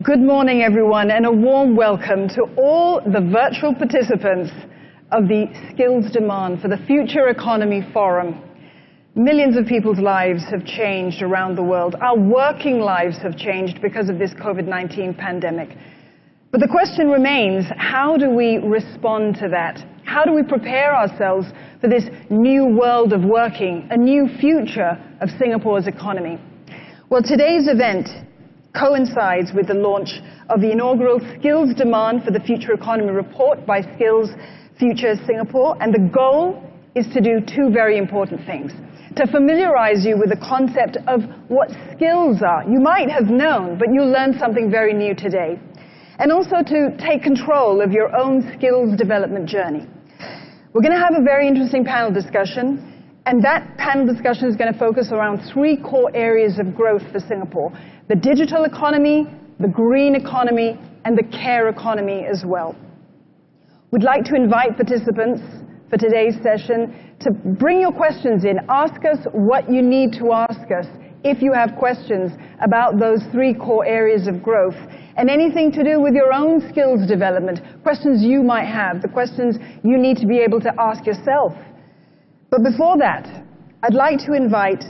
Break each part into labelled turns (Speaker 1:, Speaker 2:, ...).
Speaker 1: Good morning, everyone, and a warm welcome to all the virtual participants of the Skills Demand for the Future Economy Forum. Millions of people's lives have changed around the world. Our working lives have changed because of this COVID-19 pandemic. But the question remains, how do we respond to that? How do we prepare ourselves for this new world of working, a new future of Singapore's economy? Well, today's event coincides with the launch of the inaugural Skills Demand for the Future Economy report by SkillsFuture Singapore, and the goal is to do two very important things. To familiarize you with the concept of what skills are. You might have known, but you'll learn something very new today. And also to take control of your own skills development journey. We're going to have a very interesting panel discussion, and that panel discussion is going to focus around three core areas of growth for Singapore: the digital economy, the green economy, and the care economy as well. We'd like to invite participants for today's session to bring your questions in. Ask us what you need to ask us if you have questions about those three core areas of growth, and anything to do with your own skills development, questions you might have, the questions you need to be able to ask yourself. But before that, I'd like to invite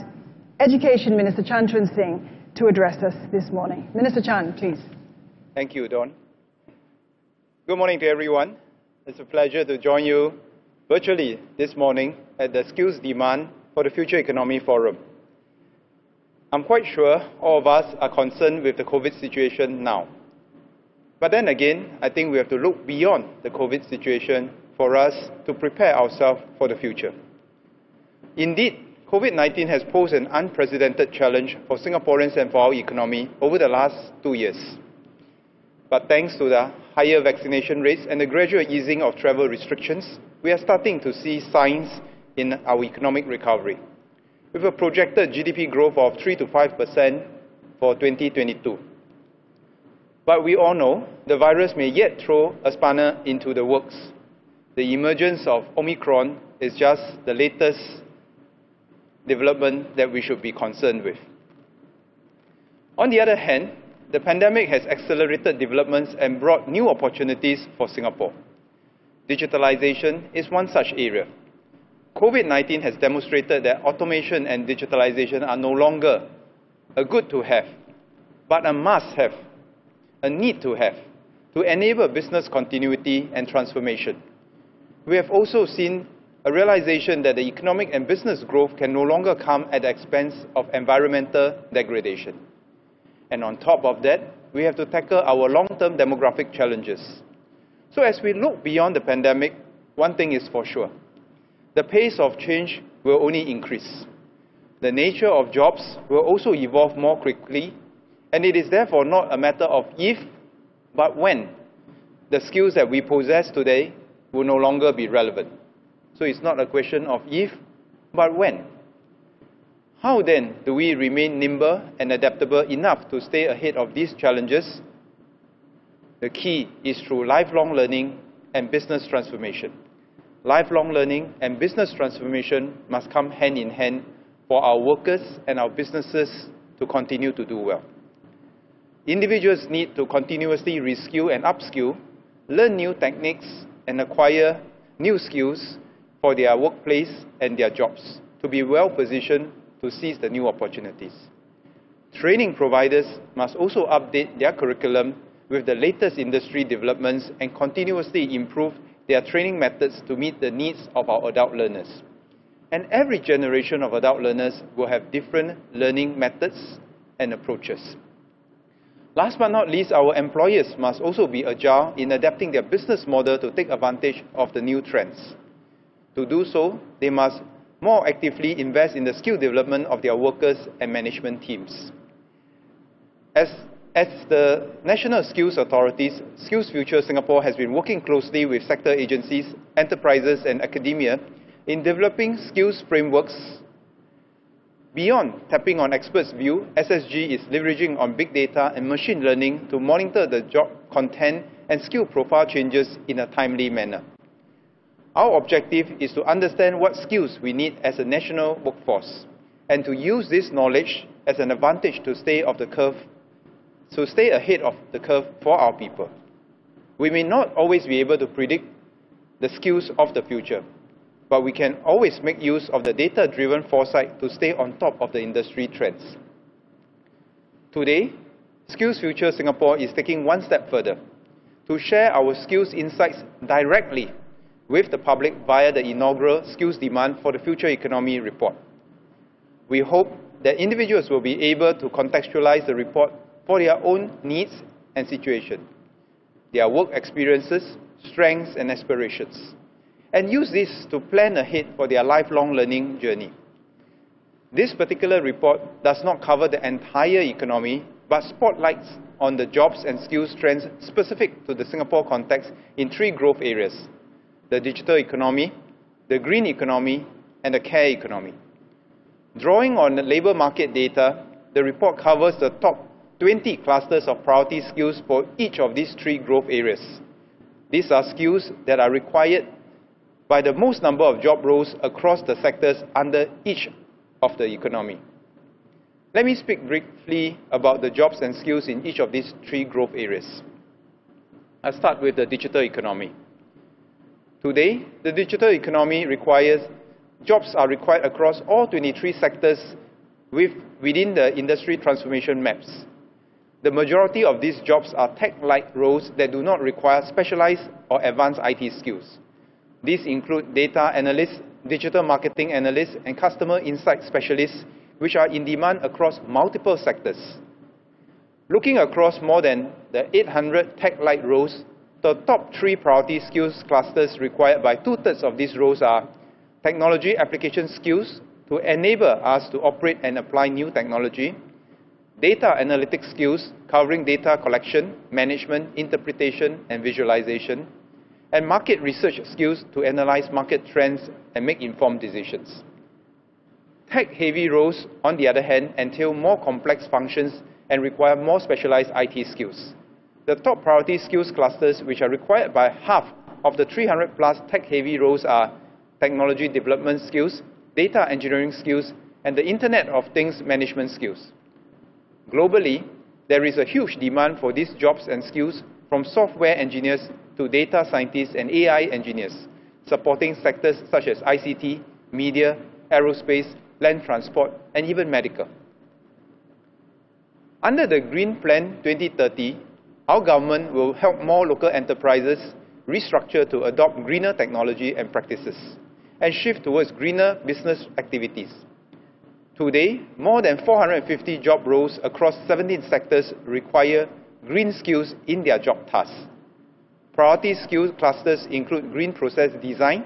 Speaker 1: Education Minister Chan Chun Sing to address us this morning. Minister Chan, please.
Speaker 2: Thank you, Dawn. Good morning to everyone. It's a pleasure to join you virtually this morning at the Skills Demand for the Future Economy Forum. I'm quite sure all of us are concerned with the COVID situation now. But then again, I think we have to look beyond the COVID situation for us to prepare ourselves for the future. Indeed, COVID-19 has posed an unprecedented challenge for Singaporeans and for our economy over the last 2 years. But thanks to the higher vaccination rates and the gradual easing of travel restrictions, we are starting to see signs in our economic recovery, with a projected GDP growth of 3 to 5% for 2022. But we all know the virus may yet throw a spanner into the works. The emergence of Omicron is just the latest development that we should be concerned with. On the other hand, the pandemic has accelerated developments and brought new opportunities for Singapore. Digitalization is one such area. COVID-19 has demonstrated that automation and digitalization are no longer a good to have, but a must have, a need to have, to enable business continuity and transformation. We have also seen a realization that the economic and business growth can no longer come at the expense of environmental degradation. And on top of that, we have to tackle our long-term demographic challenges. So as we look beyond the pandemic, one thing is for sure. The pace of change will only increase. The nature of jobs will also evolve more quickly, and it is therefore not a matter of if, but when the skills that we possess today will no longer be relevant. So it's not a question of if, but when. How then do we remain nimble and adaptable enough to stay ahead of these challenges? The key is through lifelong learning and business transformation. Lifelong learning and business transformation must come hand in hand for our workers and our businesses to continue to do well. Individuals need to continuously reskill and upskill, learn new techniques, and acquire new skills for their workplace and their jobs to be well positioned to seize the new opportunities. Training providers must also update their curriculum with the latest industry developments and continuously improve their training methods to meet the needs of our adult learners. And every generation of adult learners will have different learning methods and approaches. Last but not least, our employers must also be agile in adapting their business model to take advantage of the new trends. To do so, they must more actively invest in the skill development of their workers and management teams. As the National Skills Authorities, SkillsFuture Singapore has been working closely with sector agencies, enterprises and academia in developing skills frameworks. Beyond tapping on experts' view, SSG is leveraging on big data and machine learning to monitor the job content and skill profile changes in a timely manner. Our objective is to understand what skills we need as a national workforce and to use this knowledge as an advantage to stay off the curve so stay ahead of the curve for our people. We may not always be able to predict the skills of the future, but we can always make use of the data-driven foresight to stay on top of the industry trends. Today, SkillsFuture Singapore is taking one step further to share our skills insights directly with the public via the inaugural Skills Demand for the Future Economy report. We hope that individuals will be able to contextualize the report for their own needs and situation, their work experiences, strengths and aspirations, and use this to plan ahead for their lifelong learning journey. This particular report does not cover the entire economy, but spotlights on the jobs and skills trends specific to the Singapore context in three growth areas: the digital economy, the green economy, and the care economy. Drawing on the labour market data, the report covers the top 20 clusters of priority skills for each of these three growth areas. These are skills that are required by the most number of job roles across the sectors under each of the economy. Let me speak briefly about the jobs and skills in each of these three growth areas. I'll start with the digital economy. Today, the digital economy jobs are required across all 23 sectors within the industry transformation maps. The majority of these jobs are tech-like roles that do not require specialized or advanced IT skills. These include data analysts, digital marketing analysts, and customer insight specialists, which are in demand across multiple sectors. Looking across more than the 800 tech-like roles, the top three priority skills clusters required by two-thirds of these roles are technology application skills to enable us to operate and apply new technology, data analytics skills covering data collection, management, interpretation, and visualization, and market research skills to analyze market trends and make informed decisions. Tech-heavy roles, on the other hand, entail more complex functions and require more specialized IT skills. The top priority skills clusters, which are required by half of the 300-plus tech-heavy roles, are technology development skills, data engineering skills, and the Internet of Things management skills. Globally, there is a huge demand for these jobs and skills, from software engineers to data scientists and AI engineers, supporting sectors such as ICT, media, aerospace, land transport, and even medical. Under the Green Plan 2030, our government will help more local enterprises restructure to adopt greener technology and practices and shift towards greener business activities. Today, more than 450 job roles across 17 sectors require green skills in their job tasks. Priority skill clusters include green process design,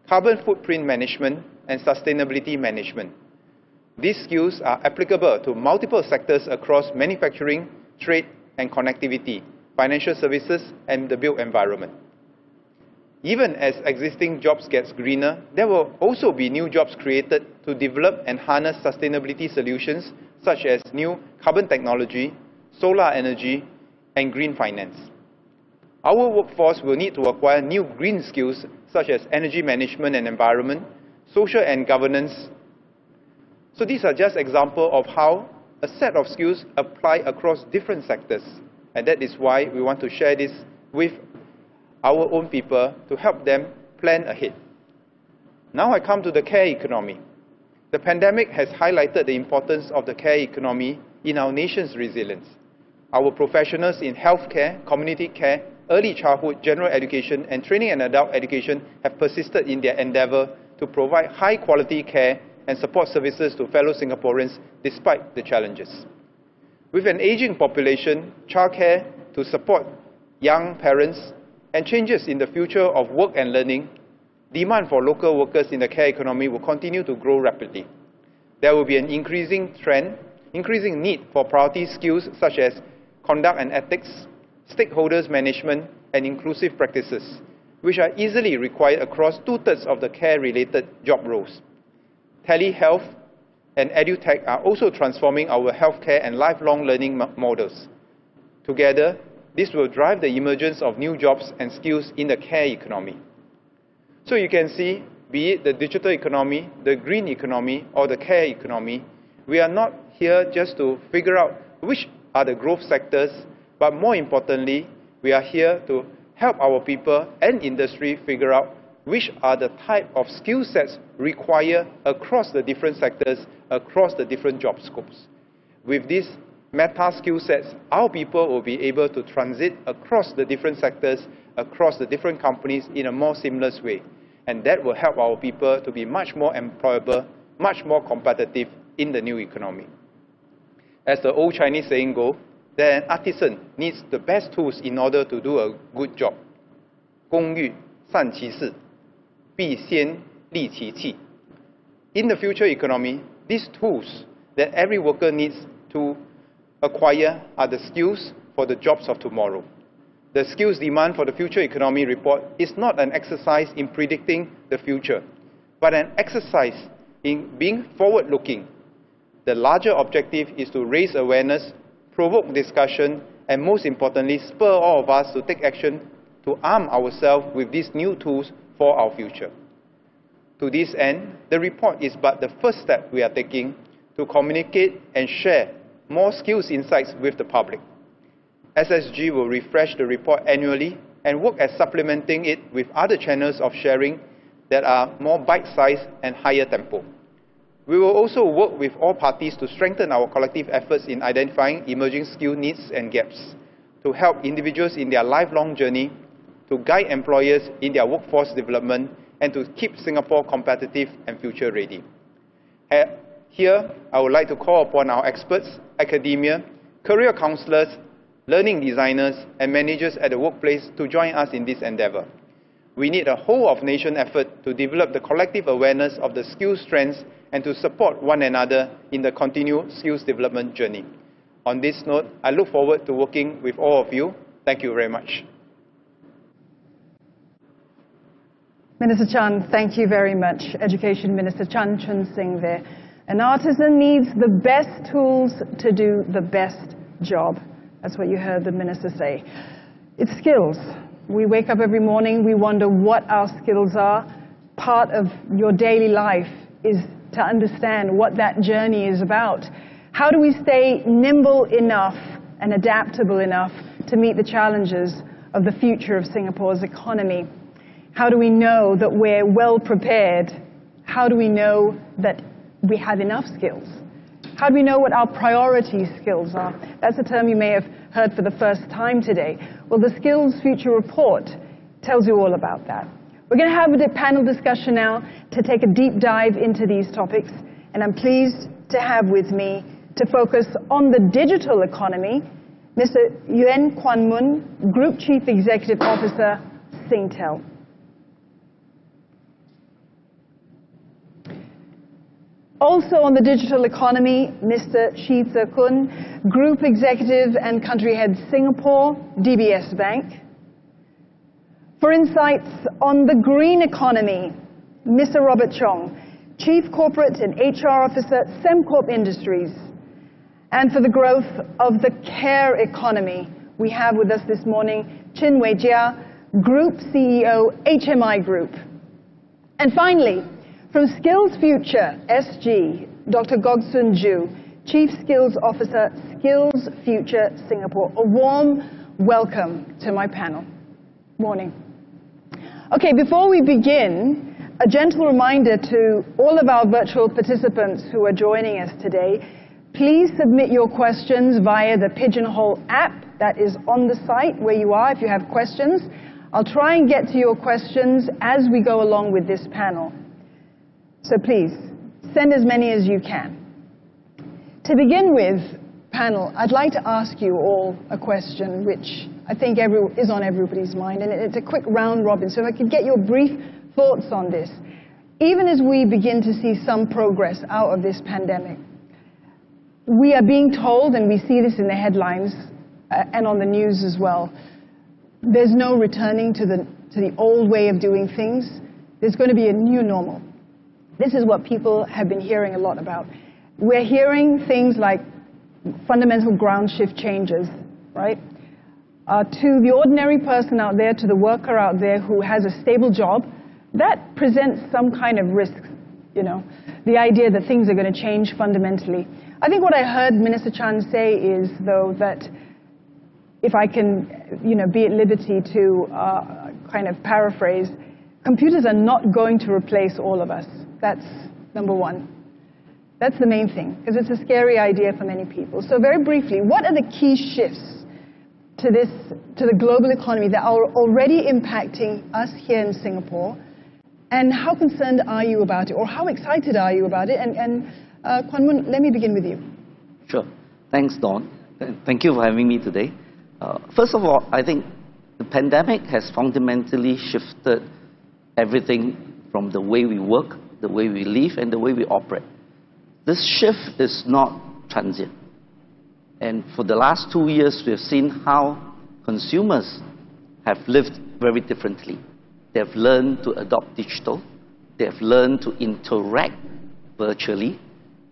Speaker 2: carbon footprint management, and sustainability management. These skills are applicable to multiple sectors across manufacturing, trade, and connectivity, financial services, and the built environment. Even as existing jobs get greener, there will also be new jobs created to develop and harness sustainability solutions such as new carbon technology, solar energy, and green finance. Our workforce will need to acquire new green skills such as energy management and environment, social and governance. So these are just examples of how a set of skills apply across different sectors. And that is why we want to share this with our own people to help them plan ahead. Now I come to the care economy. The pandemic has highlighted the importance of the care economy in our nation's resilience. Our professionals in healthcare, community care, early childhood, general education, and training and adult education have persisted in their endeavour to provide high-quality care and support services to fellow Singaporeans despite the challenges. With an ageing population, childcare to support young parents, and changes in the future of work and learning, demand for local workers in the care economy will continue to grow rapidly. There will be an increasing need for priority skills such as conduct and ethics, stakeholders management, and inclusive practices, which are easily required across two-thirds of the care-related job roles. Telehealth and edutech are also transforming our healthcare and lifelong learning models. Together, this will drive the emergence of new jobs and skills in the care economy. So you can see, be it the digital economy, the green economy, or the care economy, we are not here just to figure out which are the growth sectors, but more importantly, we are here to help our people and industry figure out which are the type of skill sets required across the different sectors, across the different job scopes. With these meta skill sets, our people will be able to transit across the different sectors, across the different companies in a more seamless way. And that will help our people to be much more employable, much more competitive in the new economy. As the old Chinese saying goes, that an artisan needs the best tools in order to do a good job. 工欲善其事，必先利其器. In the future economy, these tools that every worker needs to acquire are the skills for the jobs of tomorrow. The skills demand for the future economy report is not an exercise in predicting the future, but an exercise in being forward-looking. The larger objective is to raise awareness, provoke discussion, and most importantly, spur all of us to take action to arm ourselves with these new tools for our future. To this end, the report is but the first step we are taking to communicate and share more skills insights with the public. SSG will refresh the report annually and work at supplementing it with other channels of sharing that are more bite-sized and higher tempo. We will also work with all parties to strengthen our collective efforts in identifying emerging skill needs and gaps, to help individuals in their lifelong journey, to guide employers in their workforce development, and to keep Singapore competitive and future ready. Here, I would like to call upon our experts, academia, career counsellors, learning designers, and managers at the workplace to join us in this endeavour. We need a whole-of-nation effort to develop the collective awareness of the skills trends and to support one another in the continued skills development journey. On this note, I look forward to working with all of you. Thank you very much.
Speaker 1: Minister Chan, thank you very much. Education Minister Chan Chun Sing there. An artisan needs the best tools to do the best job. That's what you heard the minister say. It's skills. We wake up every morning, we wonder what our skills are. Part of your daily life is to understand what that journey is about. How do we stay nimble enough and adaptable enough to meet the challenges of the future of Singapore's economy? How do we know that we're well prepared? How do we know that we have enough skills? How do we know what our priority skills are? That's a term you may have heard for the first time today. Well, the SkillsFuture report tells you all about that. We're going to have a panel discussion now to take a deep dive into these topics, and I'm pleased to have with me to focus on the digital economy, Mr. Yuen Kuan, Group Chief Executive Officer, Singtel. Also on the digital economy, Mr. Shee Koon, Group Executive and Country Head, Singapore, DBS Bank. For insights on the green economy, Mr. Robert Chong, Chief Corporate and HR Officer, Sembcorp Industries. And for the growth of the care economy, we have with us this morning Chin Wei Jia, Group CEO, HMI Group. And finally, from SkillsFuture, SG, Dr. Gog Sun Ju, Chief Skills Officer, SkillsFuture Singapore. A warm welcome to my panel. Morning. Okay, before we begin, a gentle reminder to all of our virtual participants who are joining us today, please submit your questions via the Pigeonhole app that is on the site where you are if you have questions. I'll try and get to your questions as we go along with this panel. So please, send as many as you can. To begin with, panel, I'd like to ask you all a question which I think is on everybody's mind, and it's a quick round robin. So if I could get your brief thoughts on this. Even as we begin to see some progress out of this pandemic, we are being told, and we see this in the headlines and on the news as well, there's no returning to the old way of doing things. There's going to be a new normal. This is what people have been hearing a lot about. We're hearing things like fundamental ground shift changes, right? To the ordinary person out there, to the worker out there who has a stable job, that presents some kind of risk, you know, the idea that things are going to change fundamentally. I think what I heard Minister Chan say is, though, that if I can, be at liberty to kind of paraphrase, computers are not going to replace all of us. That's number one. That's the main thing, because it's a scary idea for many people. So very briefly, what are the key shifts to the global economy that are already impacting us here in Singapore? And how concerned are you about it, or how excited are you about it? And Kuan, let me begin with you.
Speaker 3: Sure. Thanks, Dawn. Thank you for having me today. First of all, I think the pandemic has fundamentally shifted everything from the way we work, the way we live, and the way we operate. This shift is not transient. And for the last 2 years, we have seen how consumers have lived very differently. They have learned to adopt digital. They have learned to interact virtually.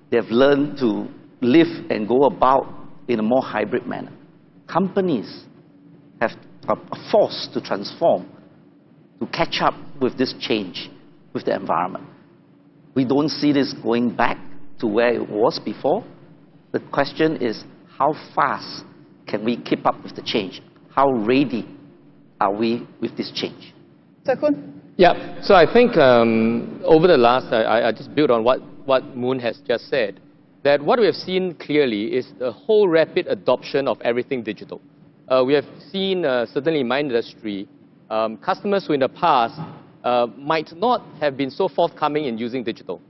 Speaker 3: They have learned to live and go about in a more hybrid manner. Companies are forced to transform, to catch up with this change, with the environment. We don't see this going back to where it was before. The question is, how fast can we keep up with the change? How ready are we with this change?
Speaker 1: Koon?
Speaker 4: Yeah, so I think over the last, I just build on what Moon has just said, that what we have seen clearly is the whole rapid adoption of everything digital. We have seen, certainly in my industry, customers who in the past might not have been so forthcoming in using digital.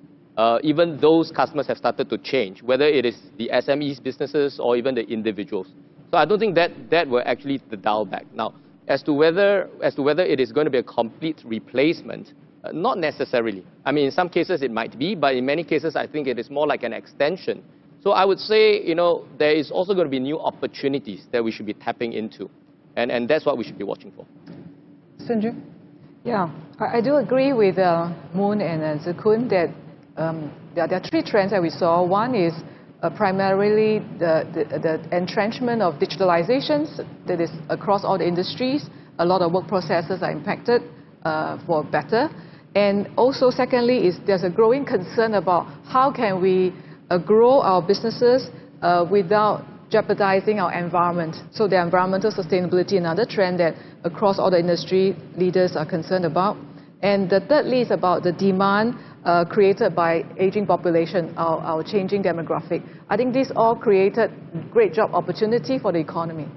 Speaker 4: Even those customers have started to change, whether it is the SMEs businesses or even the individuals. So I don't think that were actually the dial back. Now, as to whether it is going to be a complete replacement, not necessarily. I mean, in some cases it might be, but in many cases I think it is more like an extension. So I would say, there is also going to be new opportunities that we should be tapping into. And that's what we should be watching for.
Speaker 1: Sunju?
Speaker 5: Yeah, I do agree with Moon and Koon that there are three trends that we saw. One is primarily the entrenchment of digitalizations that is across all the industries. A lot of work processes are impacted for better. And also, secondly, is there's a growing concern about how can we grow our businesses without jeopardizing our environment. So the environmental sustainability, another trend that across all the industry leaders are concerned about. And the thirdly is about the demand created by aging population, our changing demographic. I think these all created great job opportunity for the economy.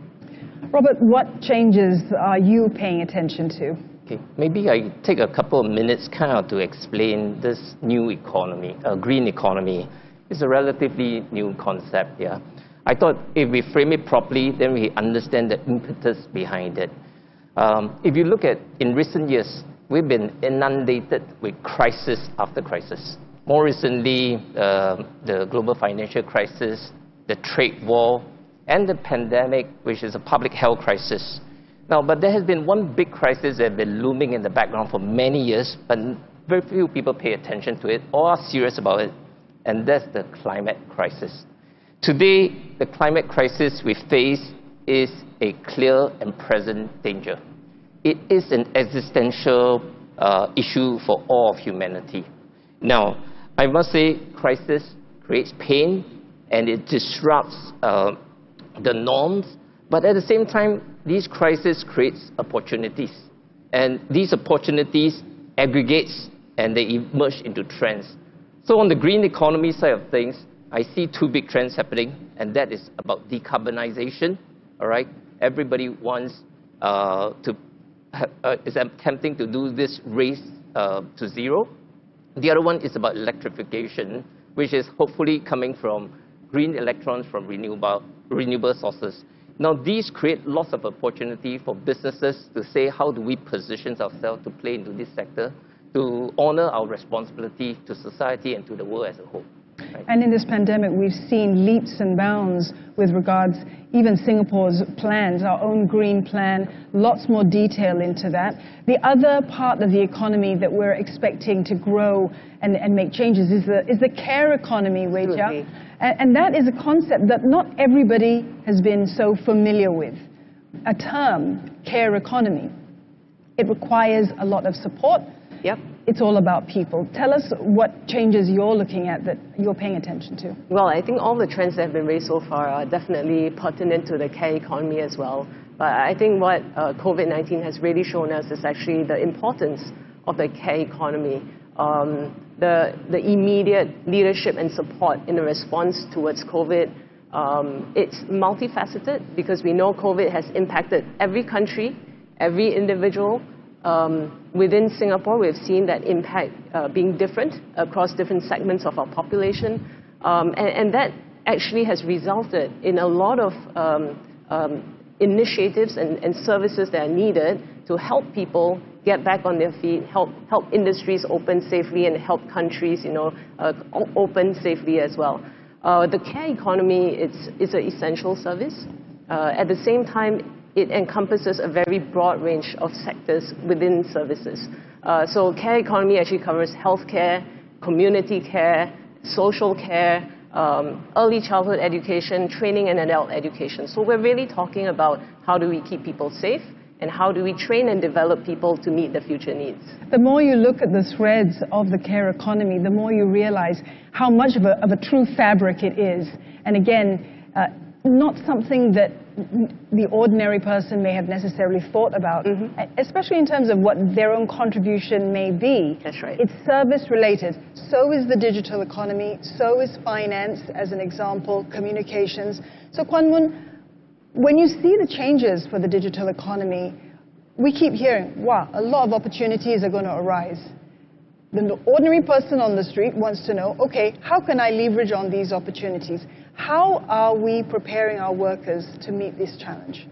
Speaker 1: Robert, what changes are you paying attention to?
Speaker 6: Okay, maybe I take a couple of minutes to explain this new economy, green economy. It's a relatively new concept, yeah. I thought if we frame it properly, then we understand the impetus behind it. If you look at, in recent years, we've been inundated with crisis after crisis. More recently, the global financial crisis, the trade war, and the pandemic, which is a public health crisis. Now, but there has been one big crisis that has been looming in the background for many years, but very few people pay attention to it or are serious about it, and that's the climate crisis. Today, the climate crisis we face is a clear and present danger. It is an existential issue for all of humanity. Now, I must say, crisis creates pain and it disrupts the norms, but at the same time, these crises creates opportunities. And these opportunities aggregates and they emerge into trends. So on the green economy side of things, I see two big trends happening, and that is about decarbonization. All right, everybody wants is attempting to do this race to zero. The other one is about electrification, which is hopefully coming from green electrons from renewable sources. Now, these create lots of opportunity for businesses to say, how do we position ourselves to play into this sector, to honor our responsibility to society and to the world as a whole. Right? And
Speaker 1: in this pandemic, we've seen leaps and bounds with regards, even Singapore's plans, our own green plan, lots more detail into that. The other part of the economy that we're expecting to grow and make changes is the care economy, Wei Jia. And that is a concept that not everybody has been so familiar with. A term, care economy. It requires a lot of support.
Speaker 5: Yep.
Speaker 1: it's all about people. Tell us what changes you're looking at that you're paying attention to.
Speaker 7: Well, I think all the trends that have been raised so far are definitely pertinent to the care economy as well. But I think what COVID-19 has really shown us is actually the importance of the care economy. The immediate leadership and support in the response towards COVID, it's multifaceted because we know COVID has impacted every country, every individual. Within Singapore, we've seen that impact being different across different segments of our population. And that actually has resulted in a lot of initiatives and services that are needed to help people get back on their feet, help industries open safely, and help countries, open safely as well. The care economy is an essential service. At the same time, it encompasses a very broad range of sectors within services. So care economy actually covers healthcare, community care, social care, early childhood education, training and adult education. So we're really talking about how do we keep people safe and how do we train and develop people to meet the future needs.
Speaker 1: The more you look at the threads of the care economy, the more you realize how much of a true fabric it is. And again, not something that the ordinary person may have necessarily thought about, especially in terms of what their own contribution may be.
Speaker 7: That's right.
Speaker 1: It's service related. So is the digital economy, so is finance, as an example, communications. So Kuan, when you see the changes for the digital economy, we keep hearing, wow, a lot of opportunities are going to arise. The ordinary person on the street wants to know, okay, how can I leverage on these opportunities? How are we preparing our workers to meet this challenge?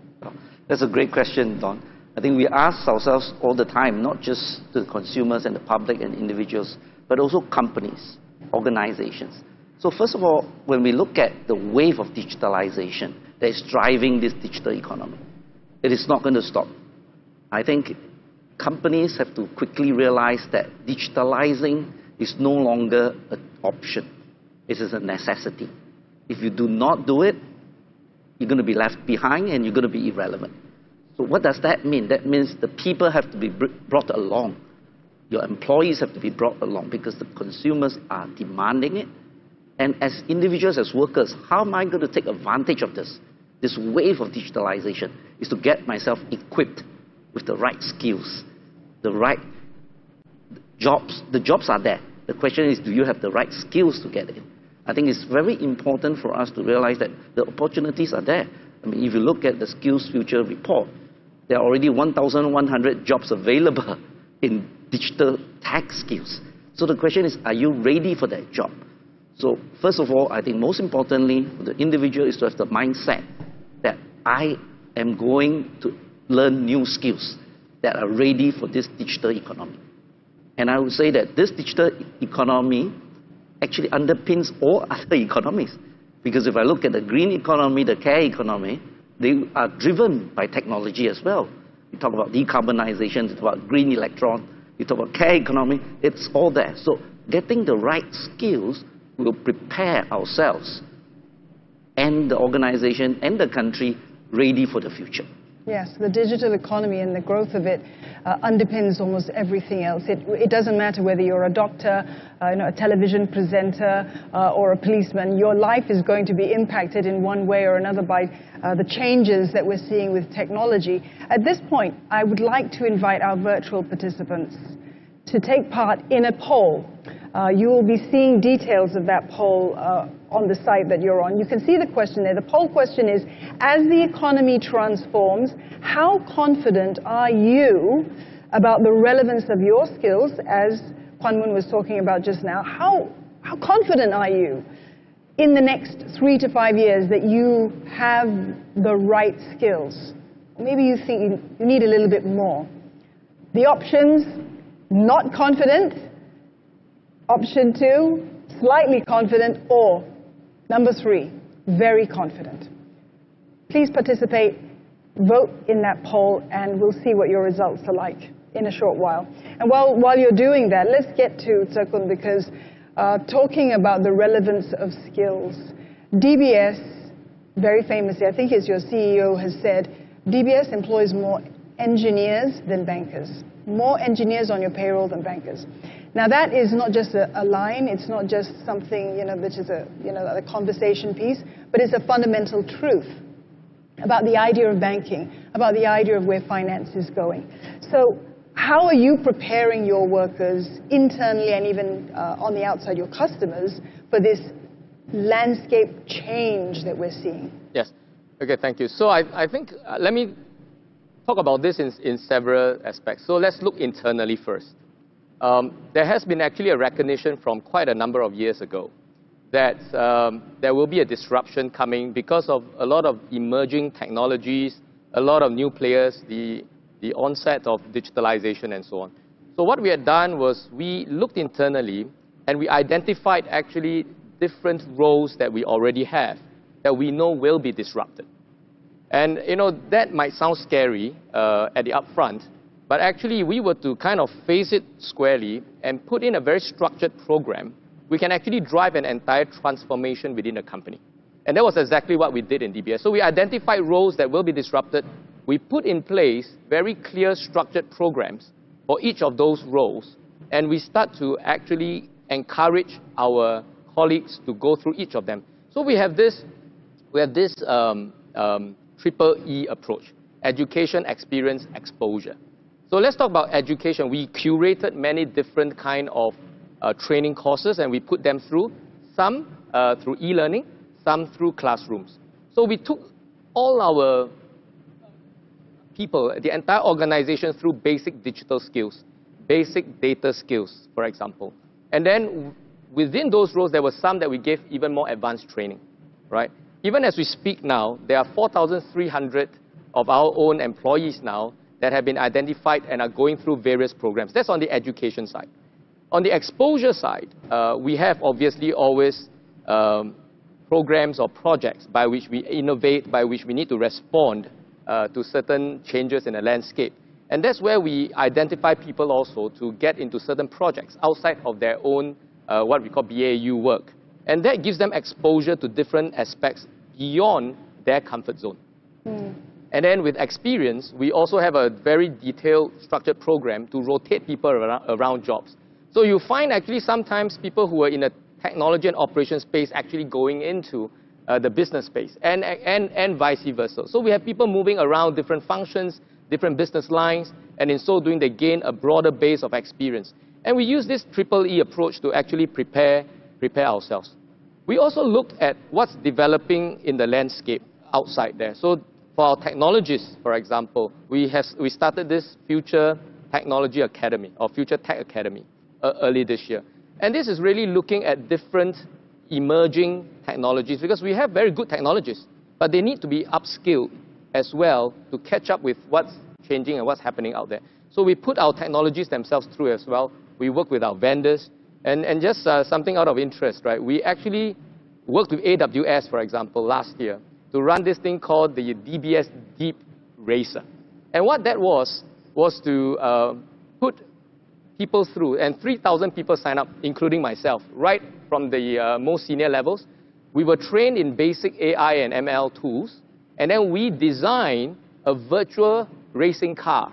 Speaker 3: That's a great question, Don. I think we ask ourselves all the time, not just the consumers and the public and individuals, but also companies, organizations. So first of all, when we look at the wave of digitalization that is driving this digital economy, it is not going to stop. I think companies have to quickly realize that digitalizing is no longer an option. It is a necessity. If you do not do it, you're going to be left behind and you're going to be irrelevant. So what does that mean? That means the people have to be brought along. Your employees have to be brought along because the consumers are demanding it. And as individuals, as workers, how am I going to take advantage of this? This wave of digitalization is to get myself equipped with the right skills, the right jobs. The jobs are there. The question is, do you have the right skills to get it? I think it's very important for us to realize that the opportunities are there. I mean, if you look at the SkillsFuture report, there are already 1,100 jobs available in digital tech skills. So the question is, are you ready for that job? So first of all, I think most importantly, the individual is to have the mindset that I am going to learn new skills that are ready for this digital economy. And I would say that this digital economy actually underpins all other economies. Because if I look at the green economy, the care economy, they are driven by technology as well. You talk about decarbonization, you talk about green electron, you talk about care economy, it's all there. So getting the right skills will prepare ourselves and the organization and the country ready for the future.
Speaker 1: Yes, the digital economy and the growth of it underpins almost everything else. It doesn't matter whether you're a doctor, a television presenter, or a policeman. Your life is going to be impacted in one way or another by the changes that we're seeing with technology. At this point, I would like to invite our virtual participants to take part in a poll. You will be seeing details of that poll on the site that you're on. You can see the question there. The poll question is, as the economy transforms, how confident are you about the relevance of your skills, as Kuan was talking about just now? How confident are you in the next 3 to 5 years that you have the right skills? Maybe you think you need a little bit more. The options: not confident, option 2, slightly confident, or number 3, very confident. Please participate, vote in that poll, and we'll see what your results are like in a short while. And while you're doing that, let's get to Koon, because talking about the relevance of skills, DBS, very famously, I think as your CEO has said, DBS employs more engineers than bankers. More engineers on your payroll than bankers. Now that is not just a line, it's not just something, that is a conversation piece, but it's a fundamental truth about the idea of banking, about the idea of where finance is going. So how are you preparing your workers internally and even on the outside, your customers, for this landscape change that we're seeing?
Speaker 4: Yes. Okay, thank you. So I think, let me talk about this in several aspects. So let's look internally first. There has been actually a recognition from quite a number of years ago that there will be a disruption coming because of a lot of emerging technologies, a lot of new players, the onset of digitalization and so on. So what we had done was we looked internally and we identified actually different roles that we already have that we know will be disrupted. And that might sound scary at the upfront, but actually we were to kind of face it squarely and put in a very structured program. We can actually drive an entire transformation within a company. And that was exactly what we did in DBS. So we identified roles that will be disrupted. We put in place very clear structured programs for each of those roles. And we start to actually encourage our colleagues to go through each of them. So we have this triple E approach: education, experience, exposure. So let's talk about education. We curated many different kind of training courses and we put them through, some through e-learning, some through classrooms. So we took all our people, the entire organization, through basic digital skills, basic data skills, for example. And then within those roles, there were some that we gave even more advanced training, right? Even as we speak now, there are 4,300 of our own employees now that have been identified and are going through various programs. That's on the education side. On the exposure side, we have obviously always programs or projects by which we innovate, by which we need to respond to certain changes in the landscape. And that's where we identify people also to get into certain projects outside of their own, what we call BAU work. And that gives them exposure to different aspects beyond their comfort zone. And then with experience, we also have a very detailed, structured program to rotate people around jobs. So you find actually sometimes people who are in a technology and operations space actually going into the business space, and vice versa. So we have people moving around different functions, different business lines, and in so doing, they gain a broader base of experience. And we use this triple E approach to actually prepare ourselves. We also looked at what's developing in the landscape outside there. So for our technologists, for example, we started this Future Technology Academy, or Future Tech Academy, early this year. And this is really looking at different emerging technologies, because we have very good technologists, but they need to be upskilled as well to catch up with what's changing and what's happening out there. So we put our technologists themselves through as well. We work with our vendors. And just something out of interest, right? We actually worked with AWS, for example, last year to run this thing called the DBS Deep Racer. And what that was to put people through, and 3,000 people signed up, including myself, right from the most senior levels. We were trained in basic AI and ML tools, and then we designed a virtual racing car.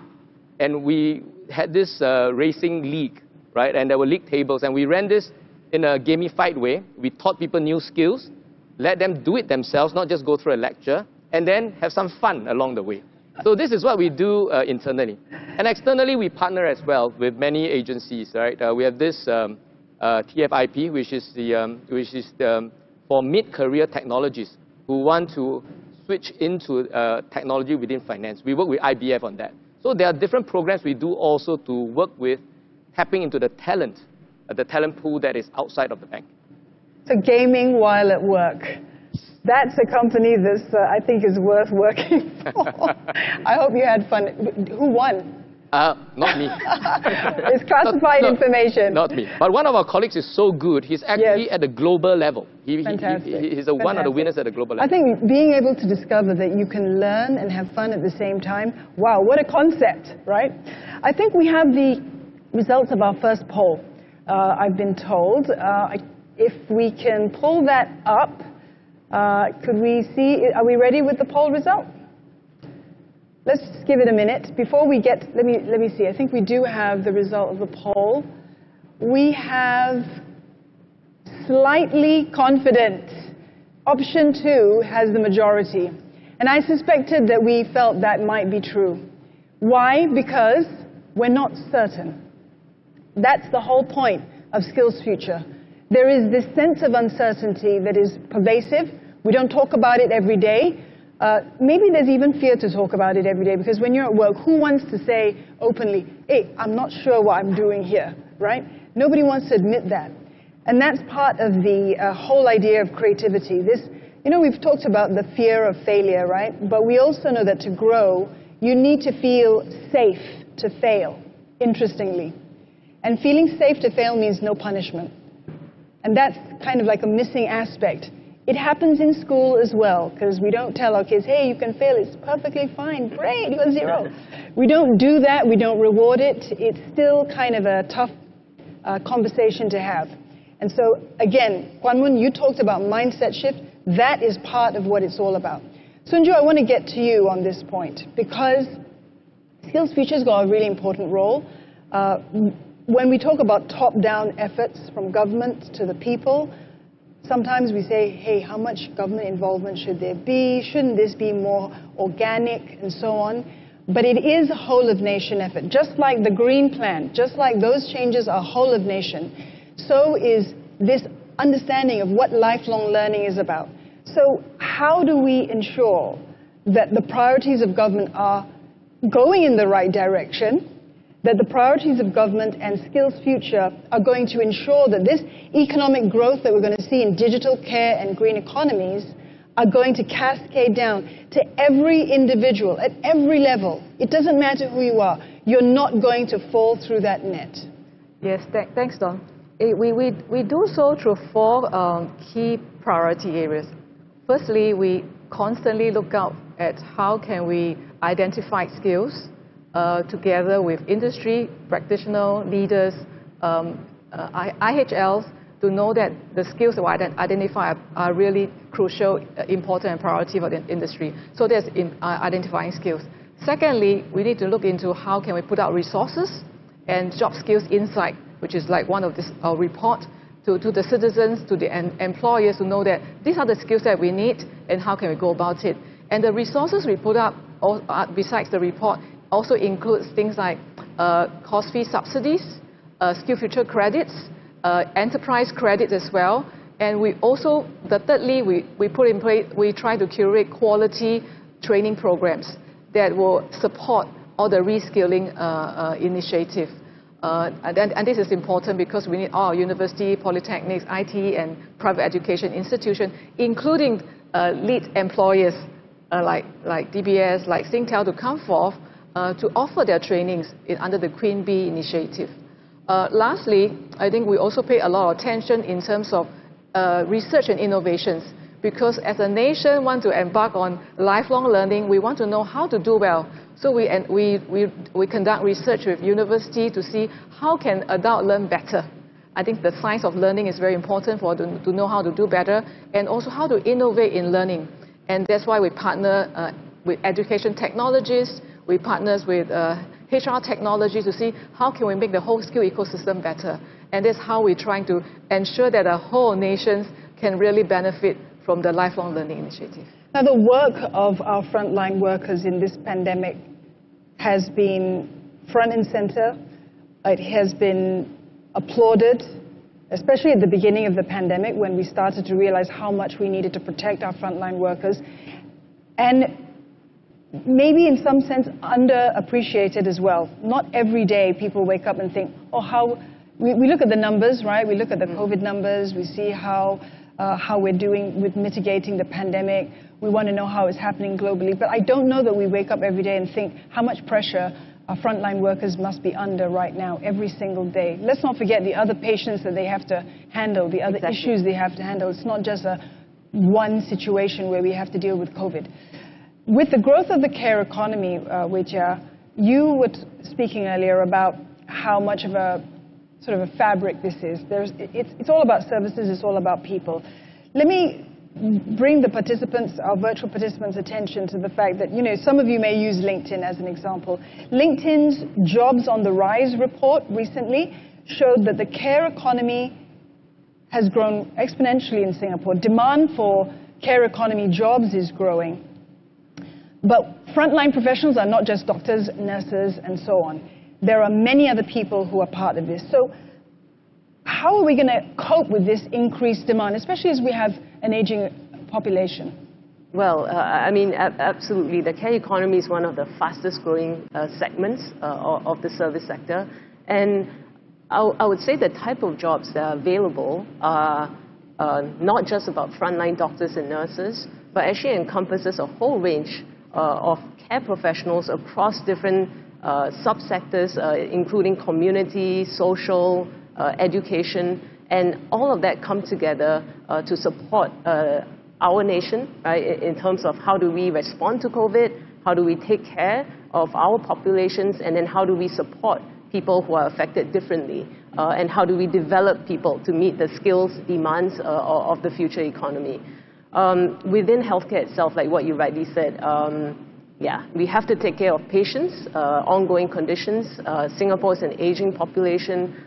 Speaker 4: And we had this racing league, right? And there were league tables, and we ran this in a gamified way. We taught people new skills, let them do it themselves, not just go through a lecture, and then have some fun along the way. So this is what we do internally. And externally, we partner as well with many agencies, right? We have this TFIP, which is for mid-career technologists who want to switch into technology within finance. We work with IBF on that. So there are different programs we do also to work with tapping into the talent pool that is outside of the bank.
Speaker 1: So gaming while at work. That's a company that I think is worth working for. I hope you had fun. Who won?
Speaker 4: Not me.
Speaker 1: It's classified information.
Speaker 4: Not me. But one of our colleagues is so good, he's actually at the global level. He's one of the winners at the global level.
Speaker 1: I think being able to discover that you can learn and have fun at the same time, wow, what a concept, right? I think we have the results of our first poll, I've been told. If we can pull that up, could we see, are we ready with the poll result? let's give it a minute. Before we get, let me see. I think we do have the result of the poll. We have slightly confident. Option 2 has the majority. And I suspected that we felt that might be true. Why? Because we're not certain. That's the whole point of SkillsFuture. There is this sense of uncertainty that is pervasive. We don't talk about it every day. Maybe there's even fear to talk about it every day, because when you're at work, who wants to say openly, hey, I'm not sure what I'm doing here, right? Nobody wants to admit that. And that's part of the whole idea of creativity. We've talked about the fear of failure, right? But we also know that to grow, you need to feel safe to fail, interestingly. And feeling safe to fail means no punishment. And that's kind of like a missing aspect. It happens in school as well, because we don't tell our kids, hey, you can fail, it's perfectly fine, great, you got 0. We don't do that, we don't reward it. It's still kind of a tough conversation to have. And so, again, Kuan, you talked about mindset shift. That is part of what it's all about. Sunju, I want to get to you on this point, because SkillsFuture's got a really important role. When we talk about top-down efforts from government to the people, sometimes we say, hey, how much government involvement should there be? Shouldn't this be more organic and so on? But it is a whole-of-nation effort. Just like the Green Plan, just like those changes are whole-of-nation, so is this understanding of what lifelong learning is about. So how do we ensure that the priorities of government are going in the right direction, that the priorities of government and SkillsFuture are going to ensure that this economic growth that we're going to see in digital care and green economies are going to cascade down to every individual at every level. It doesn't matter who you are. You're not going to fall through that net.
Speaker 5: Yes, thanks, Don. We do so through 4 key priority areas. Firstly, we constantly look out at how can we identify skills together with industry, practitioner, leaders, IHLs, to know that the skills that we identify are really crucial, important, and priority for the industry. So that's identifying skills. Secondly, we need to look into how can we put out resources and job skills insight, which is like one of this report to the citizens, to the employers, to know that these are the skills that we need and how can we go about it. And the resources we put up, besides the report, also includes things like course fee subsidies, SkillsFuture credits, enterprise credits as well. And we also, thirdly, we put in place, we try to curate quality training programs that will support all the reskilling initiative. And this is important because we need all university, polytechnics, IT, and private education institutions, including lead employers like DBS, like Singtel, to come forth to offer their trainings under the Queen Bee initiative. Lastly, I think we also pay a lot of attention in terms of research and innovations, because as a nation want to embark on lifelong learning, we want to know how to do well. So we conduct research with university to see how can adults learn better. I think the science of learning is very important for them to know how to do better, and also how to innovate in learning. And that's why we partner with education technologists, we partner with HR technology to see how can we make the whole skill ecosystem better. And that's how we're trying to ensure that our whole nations can really benefit from the lifelong learning initiative.
Speaker 1: Now, the work of our frontline workers in this pandemic has been front and center. It has been applauded, especially at the beginning of the pandemic when we started to realize how much we needed to protect our frontline workers. And maybe in some sense underappreciated as well. Not every day people wake up and think, oh, how... We look at the numbers, right? We look at the COVID numbers. We see how we're doing with mitigating the pandemic. We want to know how it's happening globally. But I don't know that we wake up every day and think how much pressure our frontline workers must be under right now, every single day. Let's not forget the other patients that they have to handle, the other issues they have to handle. It's not just one situation where we have to deal with COVID. With the growth of the care economy, which you were speaking earlier about how much of a sort of a fabric this is. It's all about services, it's all about people. Let me bring the participants, our virtual participants' attention to the fact that, some of you may use LinkedIn as an example. LinkedIn's Jobs on the Rise report recently showed that the care economy has grown exponentially in Singapore. Demand for care economy jobs is growing. But frontline professionals are not just doctors, nurses, and so on. There are many other people who are part of this. So how are we going to cope with this increased demand, especially as we have an aging population?
Speaker 7: Well, absolutely. The care economy is one of the fastest growing segments of the service sector. And I would say the type of jobs that are available are not just about frontline doctors and nurses, but actually encompasses a whole range of care professionals across different subsectors, including community, social, education, and all of that come together to support our nation, right, in terms of how do we respond to COVID, how do we take care of our populations, and then how do we support people who are affected differently, and how do we develop people to meet the skills demands of the future economy. Within healthcare itself, like what you rightly said, we have to take care of patients, ongoing conditions. Singapore is an aging population.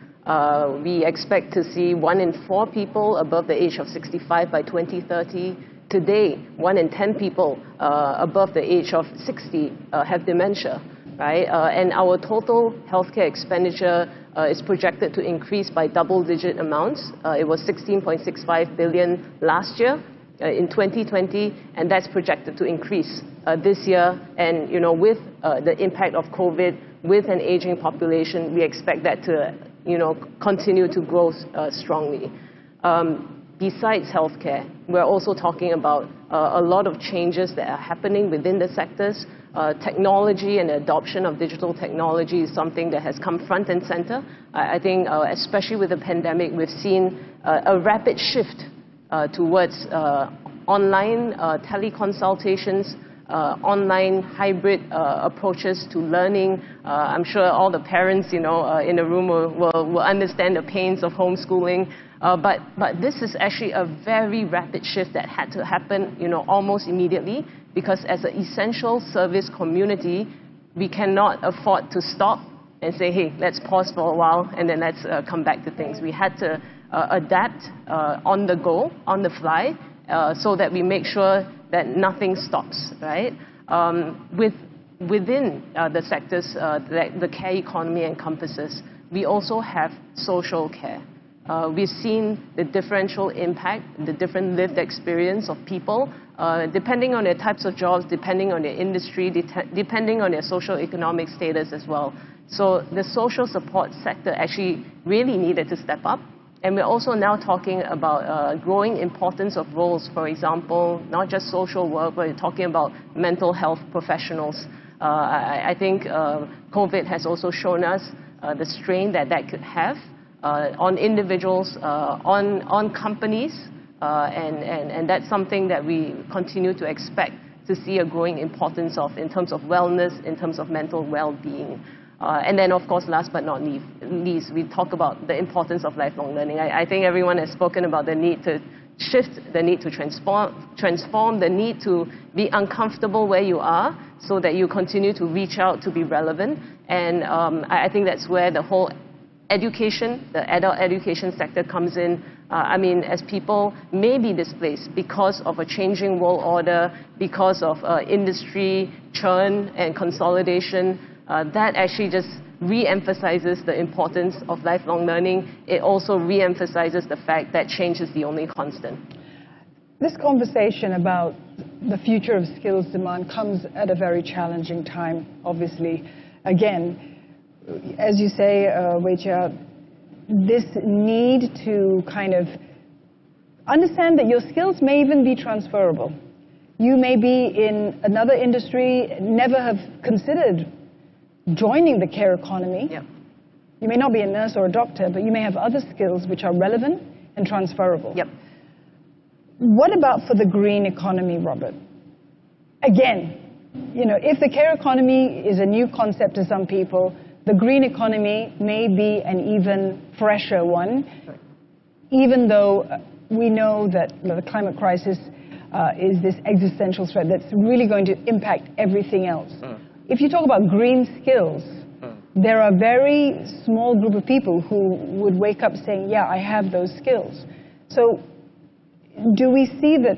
Speaker 7: We expect to see 1 in 4 people above the age of 65 by 2030. Today, 1 in 10 people above the age of 60 have dementia, right? And our total healthcare expenditure is projected to increase by double-digit amounts. It was 16.65 billion last year in 2020, and that's projected to increase this year. And with the impact of COVID, with an aging population, we expect that to continue to grow strongly. Besides healthcare, we're also talking about a lot of changes that are happening within the sectors. Technology and the adoption of digital technology is something that has come front and center. I think, especially with the pandemic, we've seen a rapid shift towards online teleconsultations, online hybrid approaches to learning. I'm sure all the parents, in the room will understand the pains of homeschooling. But this is actually a very rapid shift that had to happen, almost immediately, because as an essential service community, we cannot afford to stop and say, hey, let's pause for a while and then let's come back to things. We had to adapt on the go, on the fly, so that we make sure that nothing stops, right? Within the sectors that the care economy encompasses, we also have social care. We've seen the differential impact, the different lived experience of people, depending on their types of jobs, depending on their industry, depending on their socio-economic status as well. So the social support sector actually really needed to step up. And we're also now talking about growing importance of roles, for example, not just social work, but we're talking about mental health professionals. I think COVID has also shown us the strain that could have on individuals, on companies, and that's something that we continue to expect to see a growing importance of in terms of wellness, in terms of mental well-being. And then, of course, last but not least, we talk about the importance of lifelong learning. I think everyone has spoken about the need to shift, the need to transform, the need to be uncomfortable where you are so that you continue to reach out to be relevant. And I think that's where the whole education, the adult education sector comes in. As people may be displaced because of a changing world order, because of industry churn and consolidation, that actually just re-emphasizes the importance of lifelong learning. It also re-emphasizes the fact that change is the only constant.
Speaker 1: This conversation about the future of skills demand comes at a very challenging time, obviously. Again, as you say, Wei Chia, this need to kind of understand that your skills may even be transferable. You may be in another industry, never have considered joining the care economy.
Speaker 7: Yep.
Speaker 1: You may not be a nurse or a doctor, but you may have other skills which are relevant and transferable.
Speaker 7: Yep.
Speaker 1: What about for the green economy, Robert? Again, if the care economy is a new concept to some people, the green economy may be an even fresher one, even though we know that the climate crisis is this existential threat that's really going to impact everything else. If you talk about green skills, there are a very small group of people who would wake up saying, yeah, I have those skills. So do we see that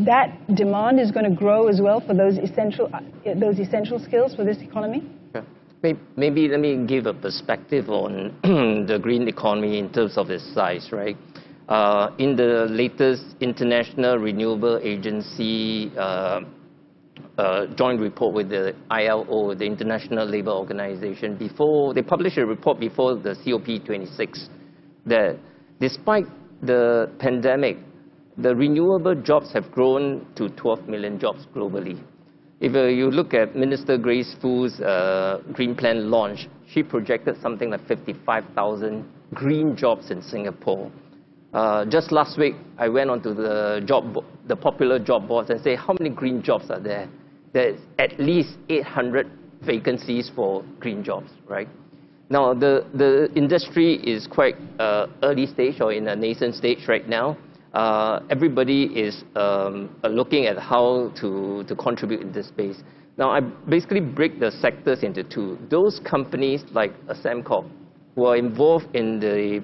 Speaker 1: that demand is going to grow as well for those essential skills for this economy?
Speaker 6: Maybe let me give a perspective on the green economy in terms of its size, right? In the latest International Renewable Agency joint report with the ILO, the International Labour Organization, they published a report before the COP26 that despite the pandemic, the renewable jobs have grown to 12 million jobs globally. If you look at Minister Grace Fu's Green Plan launch, she projected something like 55,000 green jobs in Singapore. Just last week, I went onto the popular job boards and say, how many green jobs are there? There's at least 800 vacancies for green jobs, right? Now, the industry is quite early stage or in a nascent stage right now. Everybody is looking at how to contribute in this space. Now, I basically break the sectors into two. Those companies like Sembcorp who are involved in the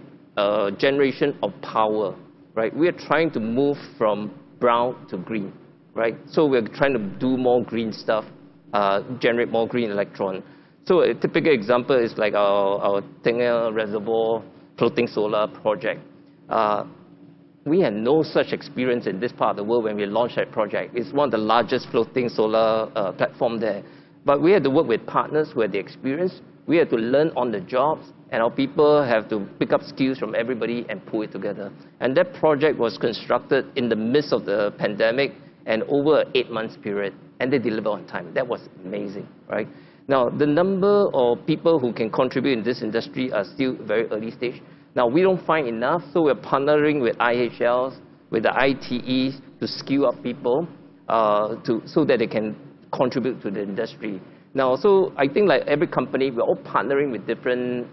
Speaker 6: generation of power, right? We are trying to move from brown to green, right? So we're trying to do more green stuff, generate more green electron. So a typical example is like our Tengah Reservoir floating solar project. We had no such experience in this part of the world when we launched that project. It's one of the largest floating solar platform there. But we had to work with partners who had the experience. We had to learn on the jobs, and our people have to pick up skills from everybody and pull it together. And that project was constructed in the midst of the pandemic and over an 8 months period, and they delivered on time. That was amazing, right? Now, the number of people who can contribute in this industry are still very early stage. Now, we don't find enough, so we're partnering with IHLs, with the ITEs to skill up people so that they can contribute to the industry. Now, so I think like every company, we're all partnering with different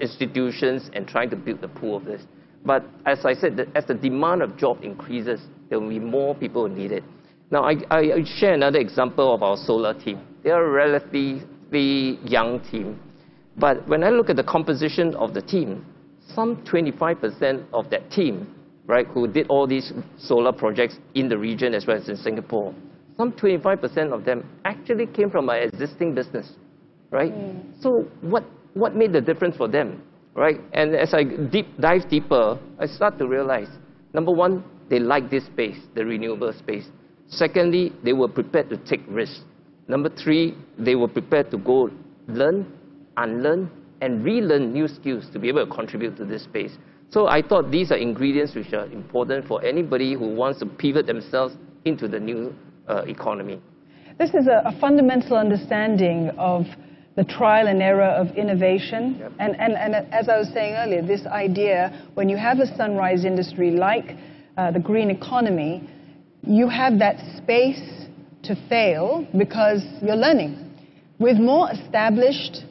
Speaker 6: institutions and trying to build the pool of this. But as I said, as the demand of job increases, there will be more people needed. Now, I share another example of our solar team. They are a relatively young team. But when I look at the composition of the team, some 25% of that team, right, who did all these solar projects in the region as well as in Singapore, some 25% of them actually came from our existing business, right? So what made the difference for them, right? And as I dive deeper, I start to realize, number one, they like this space, the renewable space. Secondly, they were prepared to take risks. Number three, they were prepared to go learn, unlearn, and relearn new skills to be able to contribute to this space. So I thought these are ingredients which are important for anybody who wants to pivot themselves into the new economy.
Speaker 1: This is a fundamental understanding of the trial and error of innovation.
Speaker 6: Yep.
Speaker 1: And as I was saying earlier, this idea, when you have a sunrise industry like the green economy, you have that space to fail because you're learning. With more established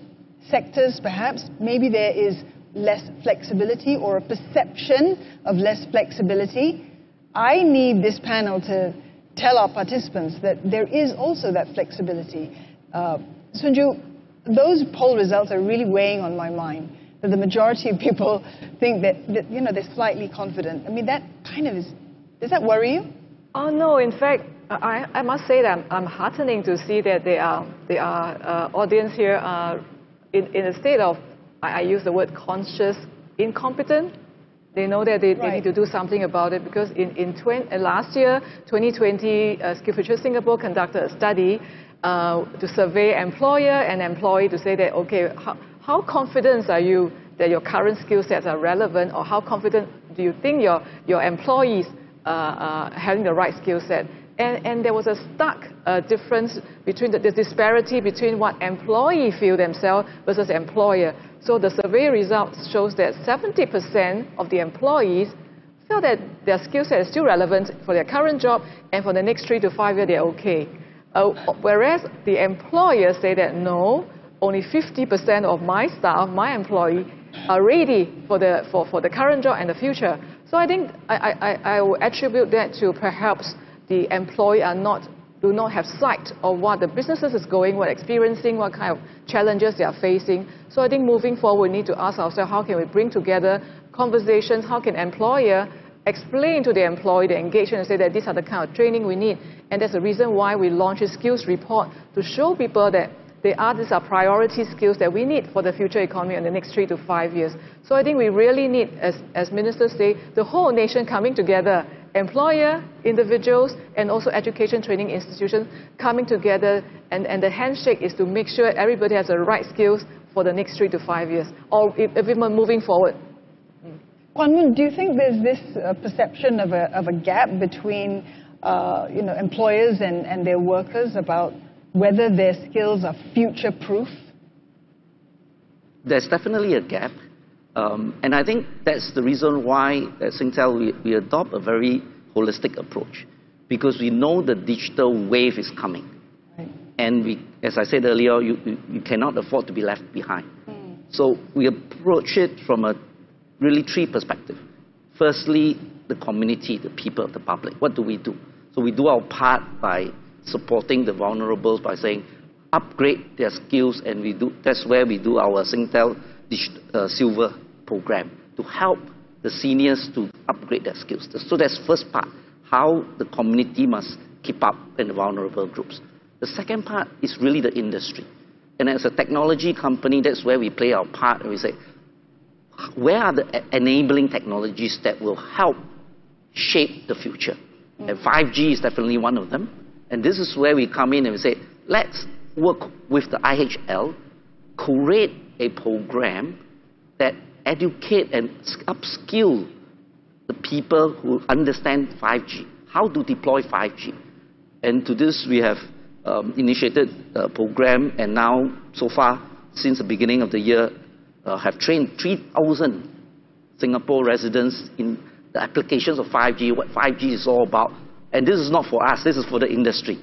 Speaker 1: sectors, perhaps, maybe there is less flexibility or a perception of less flexibility. I need this panel to tell our participants that there is also that flexibility. Sunju, those poll results are really weighing on my mind, that the majority of people think that you know, they're slightly confident. I mean, that kind of is, does that worry you?
Speaker 5: Oh, no, in fact, I must say that I'm heartening to see that there are audience here in a state of, I use the word conscious incompetent. They know that they need to do something about it because last year, 2020, SkillsFuture Singapore conducted a study to survey employer and employee to say that, okay, how confident are you that your current skill sets are relevant, or how confident do you think your employees are having the right skill set? And there was a stark difference between the disparity between what employee feel themselves versus employer. So the survey results shows that 70% of the employees feel that their skill set is still relevant for their current job, and for the next 3 to 5 years they're okay. Whereas the employers say that no, only 50% of my staff, my employee, are ready for the current job and the future. So I think I will attribute that to perhaps the employee do not have sight of what the businesses is going, what experiencing, what kind of challenges they are facing. So I think moving forward, we need to ask ourselves, how can we bring together conversations? How can employer explain to the employee the engagement and say that these are the kind of training we need? And that's the reason why we launched a skills report to show people that these are priority skills that we need for the future economy in the next 3 to 5 years. So I think we really need, as ministers say, the whole nation coming together, employer, individuals, and also education training institutions coming together, and the handshake is to make sure everybody has the right skills for the next 3 to 5 years, or even moving forward.
Speaker 1: Kuan, do you think there's this perception of a gap between employers and their workers about whether their skills are future-proof?
Speaker 3: There's definitely a gap. And I think that's the reason why at Singtel we adopt a very holistic approach. Because we know the digital wave is coming. Right. And we, as I said earlier, you cannot afford to be left behind. So we approach it from really 3 perspectives. Firstly, the community, the people, the public. What do we do? So we do our part by supporting the vulnerable by saying, upgrade their skills, and that's where we do our Singtel Silver program to help the seniors to upgrade their skills. So that's first part, how the community must keep up in the vulnerable groups. The second part is really the industry. And as a technology company, that's where we play our part, and we say, where are the enabling technologies that will help shape the future? And 5G is definitely one of them. And this is where we come in and we say, let's work with the IHL, create a program that educate and upskill the people who understand 5G, how to deploy 5G. And to this, we have initiated a program, and now, so far, since the beginning of the year, have trained 3,000 Singapore residents in the applications of 5G, what 5G is all about. And this is not for us, this is for the industry.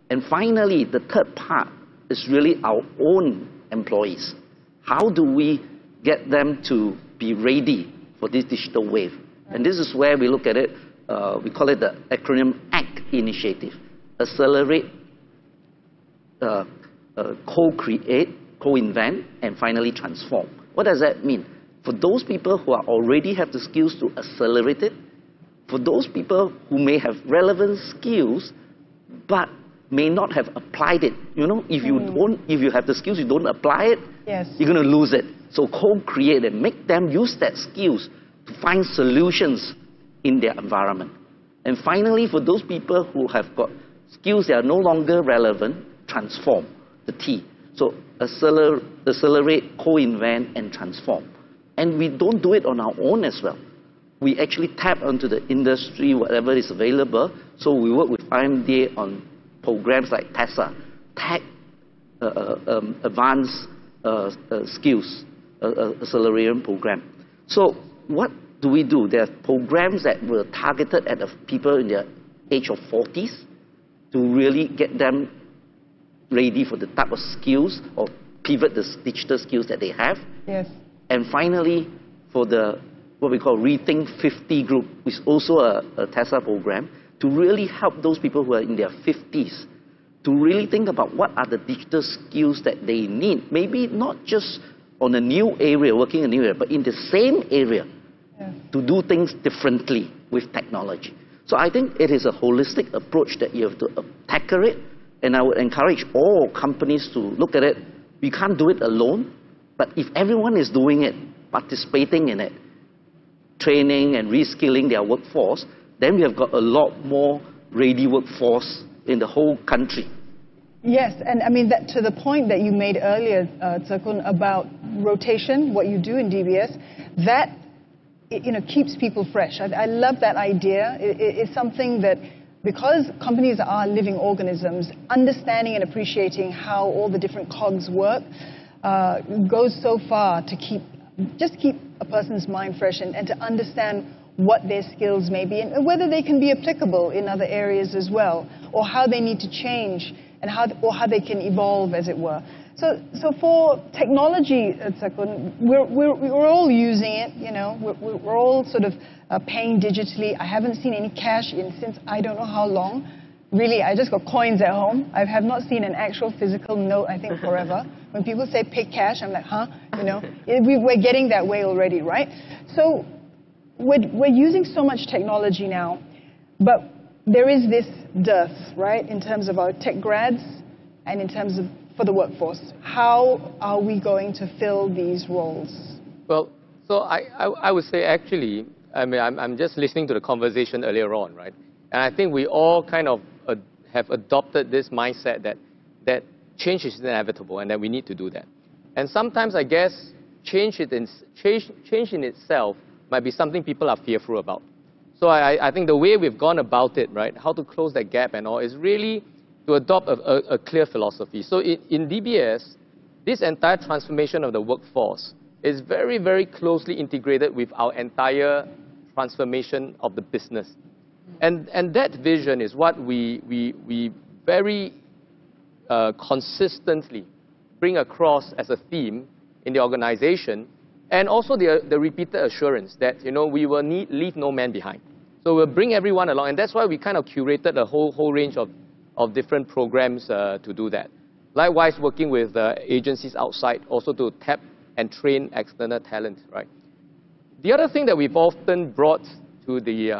Speaker 3: And finally, the third part is really our own employees. How do we get them to be ready for this digital wave? And this is where we look at it, we call it the acronym ACT initiative. Accelerate, co-create, co-invent, and finally transform. What does that mean? For those people who already have the skills to accelerate it, for those people who may have relevant skills but may not have applied it. You know, if you have the skills, you don't apply it, yes, you're going to lose it. So co-create and make them use that skills to find solutions in their environment. And finally, for those people who have got skills that are no longer relevant, transform, the T. So accelerate, co-invent, and transform. And we don't do it on our own as well. We actually tap onto the industry, whatever is available. So we work with IMDA on programs like TESA, Tech Advanced Skills Acceleration Program. So what do we do? There are programs that were targeted at the people in their age of 40s to really get them ready for the type of skills or pivot the digital skills that they have.
Speaker 1: Yes.
Speaker 3: And finally, for the what we call Rethink 50 group, which is also a TESA program, to really help those people who are in their 50s to really think about what are the digital skills that they need. Maybe not just on a new area, working in a new area, but in the same area, yes, to do things differently with technology. So I think it is a holistic approach that you have to tackle it, and I would encourage all companies to look at it. We can't do it alone, but if everyone is doing it, participating in it, training and reskilling their workforce, then we have got a lot more ready workforce in the whole country.
Speaker 1: Yes, and I mean, that to the point that you made earlier, Koon, about rotation, what you do in DBS, that keeps people fresh. I love that idea. It's something that, because companies are living organisms, understanding and appreciating how all the different cogs work goes so far to keep a person's mind fresh and to understand what their skills may be and whether they can be applicable in other areas as well, or how they need to change and how they can evolve, as it were. So for technology, Koon, we're all using it, you know, we're all sort of paying digitally. I haven't seen any cash in since I don't know how long. Really, I just got coins at home. I have not seen an actual physical note, I think, forever. When people say pay cash, I'm like, huh? You know, we're getting that way already, right? So we're using so much technology now, but there is this dearth, right, in terms of our tech grads and in terms of for the workforce. How are we going to fill these roles?
Speaker 4: Well, so I would say actually, I mean, I'm just listening to the conversation earlier on, right? And I think we all kind of have adopted this mindset that change is inevitable and that we need to do that. And sometimes I guess change in itself might be something people are fearful about. So I think the way we've gone about it, right, how to close that gap and all, is really to adopt a clear philosophy. So in DBS, this entire transformation of the workforce is very, very closely integrated with our entire transformation of the business. And that vision is what we very consistently bring across as a theme in the organization, and also the repeated assurance that, you know, we will leave no man behind. So we'll bring everyone along, and that's why we kind of curated a whole range of different programs to do that. Likewise, working with agencies outside also to tap and train external talent, right? The other thing that we've often brought to the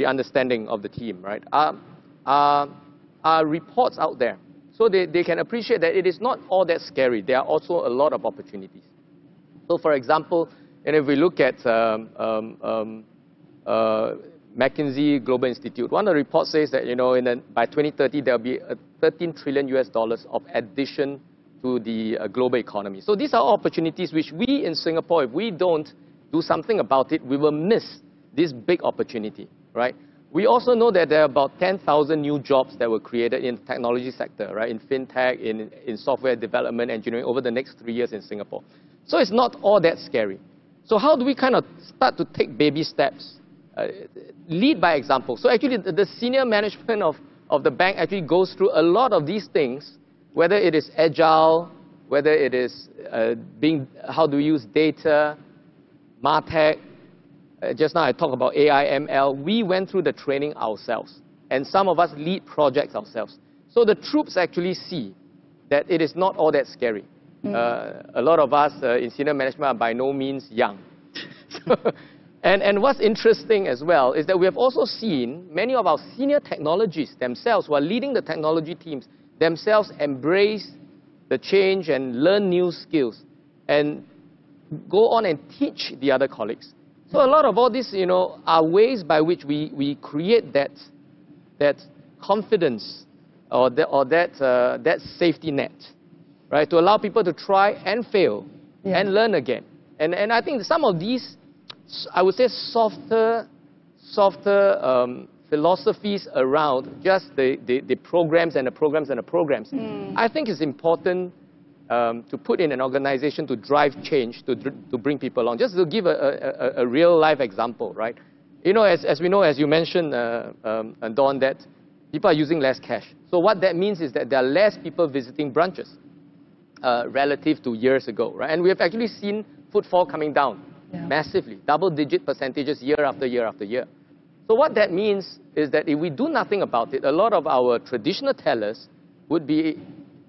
Speaker 4: understanding of the team, right, are reports out there. So they can appreciate that it is not all that scary. There are also a lot of opportunities. So for example, and if we look at McKinsey Global Institute, one of the reports says that, you know, by 2030 there will be $13 trillion of addition to the global economy. So these are opportunities which we in Singapore, if we don't do something about it, we will miss this big opportunity, right? We also know that there are about 10,000 new jobs that were created in the technology sector, right, in fintech, in software development, engineering over the next 3 years in Singapore. So it's not all that scary. So how do we kind of start to take baby steps? Lead by example. So actually the senior management of the bank actually goes through a lot of these things, whether it is agile, whether it is how do we use data, MarTech. Just now I talked about AI, ML. We went through the training ourselves, and some of us lead projects ourselves. So the troops actually see that it is not all that scary. A lot of us in senior management are by no means young. And what's interesting as well is that we have also seen many of our senior technologists themselves, who are leading the technology teams, themselves embrace the change and learn new skills and go on and teach the other colleagues. So a lot of all this, you know, are ways by which we create that confidence or that safety net, right, to allow people to try and fail and learn again. And I think some of these, I would say, softer philosophies around just the programs and the programs and the programs, I think is important to put in an organization to drive change, to bring people along. Just to give a real-life example, right? You know, as we know, as you mentioned, Dawn, that people are using less cash. So what that means is that there are less people visiting branches relative to years ago, right? And we have actually seen footfall coming down massively, double-digit percentages year after year after year. So what that means is that if we do nothing about it, a lot of our traditional tellers would be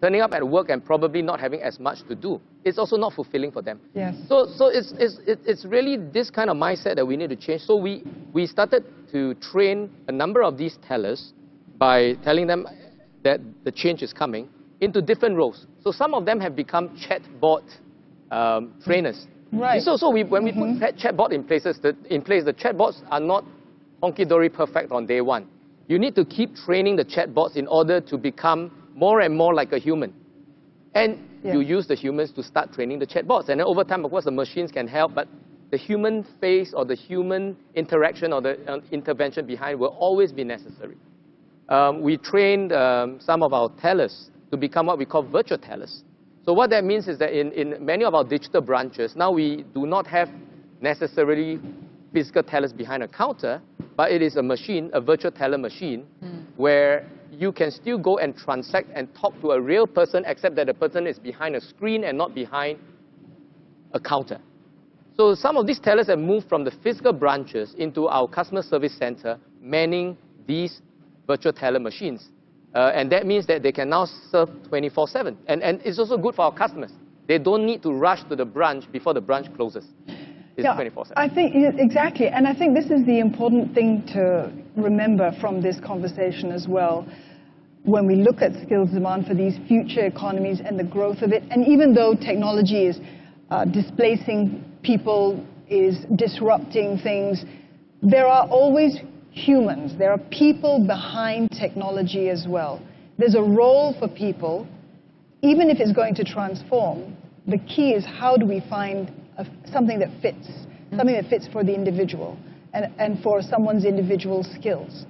Speaker 4: turning up at work and probably not having as much to do. It's also not fulfilling for them.
Speaker 1: Yes.
Speaker 4: So it's really this kind of mindset that we need to change. So we started to train a number of these tellers by telling them that the change is coming into different roles. So some of them have become chatbot trainers.
Speaker 1: Right.
Speaker 4: So when we put chatbot in place, the chatbots are not honky-dory perfect on day one. You need to keep training the chatbots in order to become more and more like a human. And you use the humans to start training the chatbots. And then over time, of course, the machines can help, but the human face or the human interaction or the intervention behind will always be necessary. We trained some of our tellers to become what we call virtual tellers. So what that means is that in many of our digital branches, now we do not have necessarily physical tellers behind a counter, but it is a machine, a virtual teller machine, where you can still go and transact and talk to a real person, except that the person is behind a screen and not behind a counter. So some of these tellers have moved from the physical branches into our customer service center, manning these virtual teller machines. And that means that they can now serve 24/7. And it's also good for our customers. They don't need to rush to the branch before the branch closes. It's 24/7.
Speaker 1: I think, exactly. And I think this is the important thing to remember from this conversation as well. When we look at skills demand for these future economies and the growth of it, and even though technology is displacing people, is disrupting things, there are always humans. There are people behind technology as well. There's a role for people, even if it's going to transform. The key is how do we find something that fits for the individual and for someone's individual skills.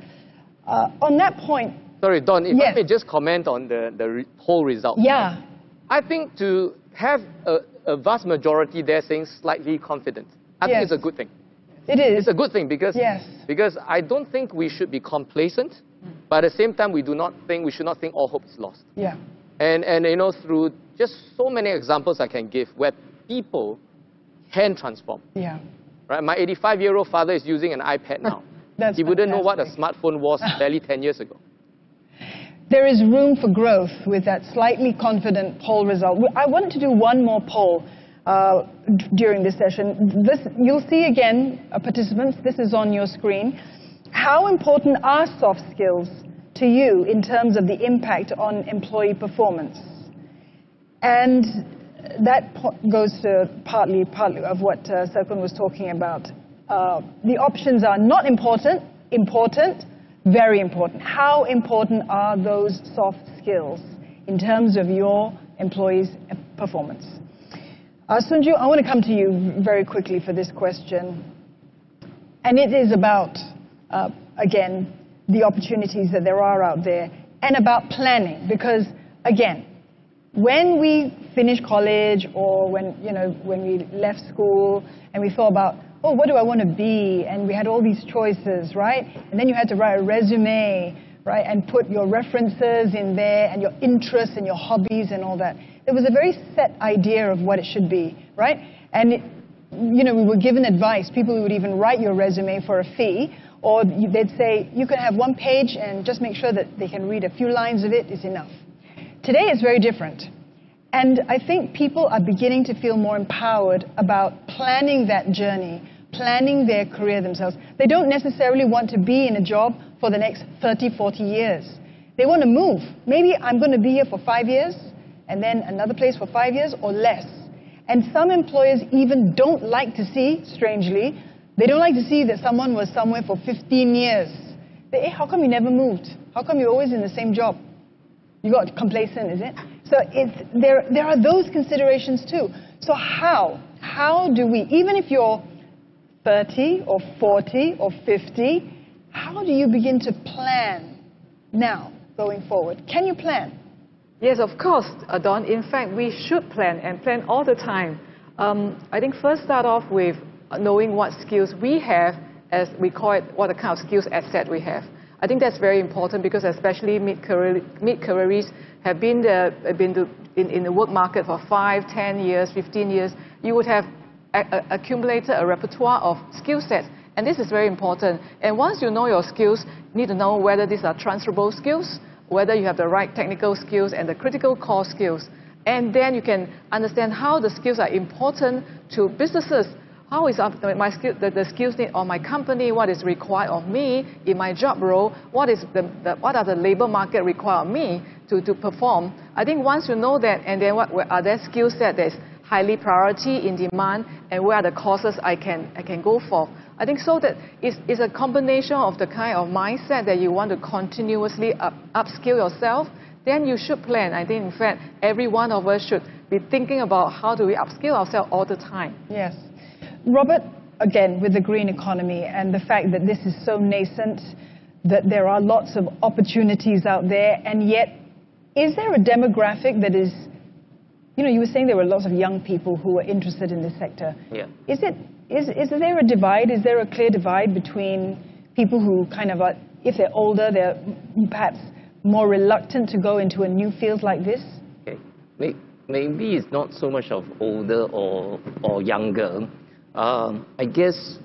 Speaker 1: On that point...
Speaker 4: Sorry, Don, if I may just comment on the whole result.
Speaker 1: Yeah.
Speaker 4: I think to have a vast majority there saying slightly confident, I think it's a good thing.
Speaker 1: It is.
Speaker 4: It's a good thing because I don't think we should be complacent, but at the same time we should not think all hope is lost.
Speaker 1: Yeah.
Speaker 4: And you know, through just so many examples I can give where people can transform.
Speaker 1: Yeah.
Speaker 4: Right? My 85-year-old father is using an iPad now. He wouldn't know what a smartphone was barely 10 years ago.
Speaker 1: There is room for growth with that slightly confident poll result. I wanted to do one more poll during this session. You'll see again, participants, this is on your screen. How important are soft skills to you in terms of the impact on employee performance? And that goes to partly of what Sir Koon was talking about. The options are not important, important, very important. How important are those soft skills in terms of your employees' performance? Sunju, I want to come to you very quickly for this question. And it is about, again, the opportunities that there are out there and about planning. Because, again, when we finished college or when we left school and we thought about, oh, what do I want to be? And we had all these choices, right? And then you had to write a resume, right? And put your references in there and your interests and your hobbies and all that. There was a very set idea of what it should be, right? And, we were given advice. People would even write your resume for a fee, or they'd say, you can have one page and just make sure that they can read a few lines of it is enough. Today it's very different. And I think people are beginning to feel more empowered about planning that journey, planning their career themselves. They don't necessarily want to be in a job for the next 30, 40 years. They want to move. Maybe I'm going to be here for 5 years, and then another place for 5 years or less. And some employers even don't like to see, strangely, they don't like to see that someone was somewhere for 15 years. Hey, how come you never moved? How come you're always in the same job? You got complacent, is it? So there are those considerations too. So how do we, even if you're 30 or 40 or 50, how do you begin to plan now going forward? Can you plan?
Speaker 5: Yes, of course, Don. In fact, we should plan and plan all the time. I think first start off with knowing what skills we have, as we call it, what kind of skills asset we have. I think that's very important because especially mid-careers have been in the work market for 5, 10 years, 15 years. You would have accumulated a repertoire of skill sets. And this is very important. And once you know your skills, you need to know whether these are transferable skills, whether you have the right technical skills and the critical core skills. And then you can understand how the skills are important to businesses. How is my skill, the skills need of my company, what is required of me in my job role, what are the labor market require of me to perform. I think once you know that, and then what are there skill set that is highly priority in demand, and where are the courses I can go for. I think so that it's a combination of the kind of mindset that you want to continuously upskill yourself. Then you should plan. I think, in fact, every one of us should be thinking about how do we upskill ourselves all the time.
Speaker 1: Yes. Robert, again, with the green economy and the fact that this is so nascent, that there are lots of opportunities out there, and yet, is there a demographic that is, you were saying there were lots of young people who are interested in this sector.
Speaker 6: Yeah.
Speaker 1: Is there a divide? Is there a clear divide between people who kind of are, if they're older, they're perhaps more reluctant to go into a new field like this?
Speaker 6: Okay. Maybe it's not so much of older or younger. I guess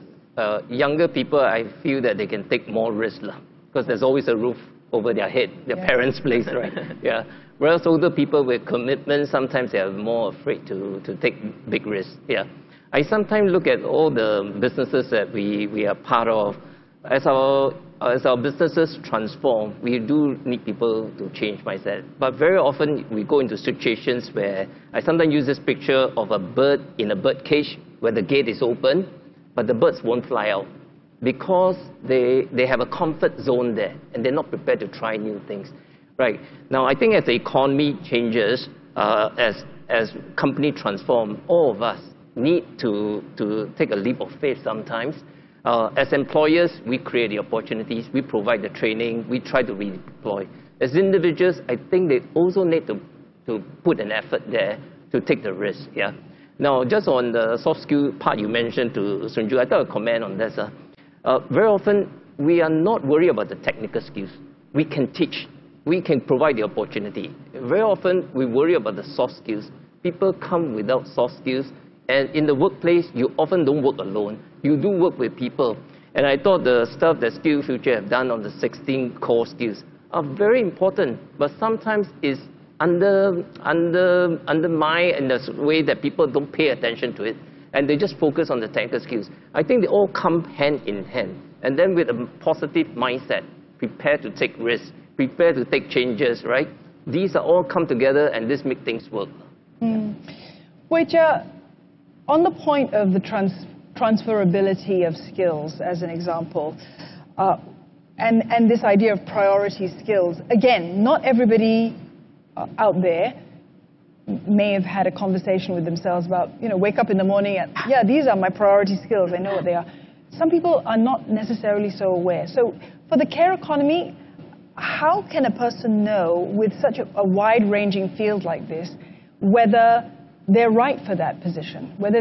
Speaker 6: younger people, I feel that they can take more risk because there's always a roof over their head, their parents' place, right? Yeah. Whereas older people with commitment, sometimes they are more afraid to take big risks. Yeah. I sometimes look at all the businesses that we are part of. As our businesses transform, we do need people to change mindset. But very often we go into situations where I sometimes use this picture of a bird in a bird cage where the gate is open, but the birds won't fly out because they have a comfort zone there and they're not prepared to try new things. Right. Now, I think as the economy changes, as company transform, all of us need to take a leap of faith sometimes. As employers, we create the opportunities, we provide the training, we try to redeploy. As individuals, I think they also need to put an effort there to take the risk. Yeah. Now, just on the soft skill part you mentioned to Sunju, I thought a comment on this. Very often, we are not worried about the technical skills. We can teach. We can provide the opportunity. Very often, we worry about the soft skills. People come without soft skills, and in the workplace, you often don't work alone. You do work with people. And I thought the stuff that SkillsFuture have done on the 16 core skills are very important, but sometimes is undermined in the way that people don't pay attention to it, and they just focus on the technical skills. I think they all come hand in hand. And then with a positive mindset, prepare to take risks, prepare to take changes, right? These are all come together and this make things work.
Speaker 1: Weijia, on the point of the transferability of skills, as an example, and this idea of priority skills, again, not everybody out there may have had a conversation with themselves about, wake up in the morning and, these are my priority skills, I know what they are. Some people are not necessarily so aware. So for the care economy, how can a person know with such a wide-ranging field like this whether they're right for that position, whether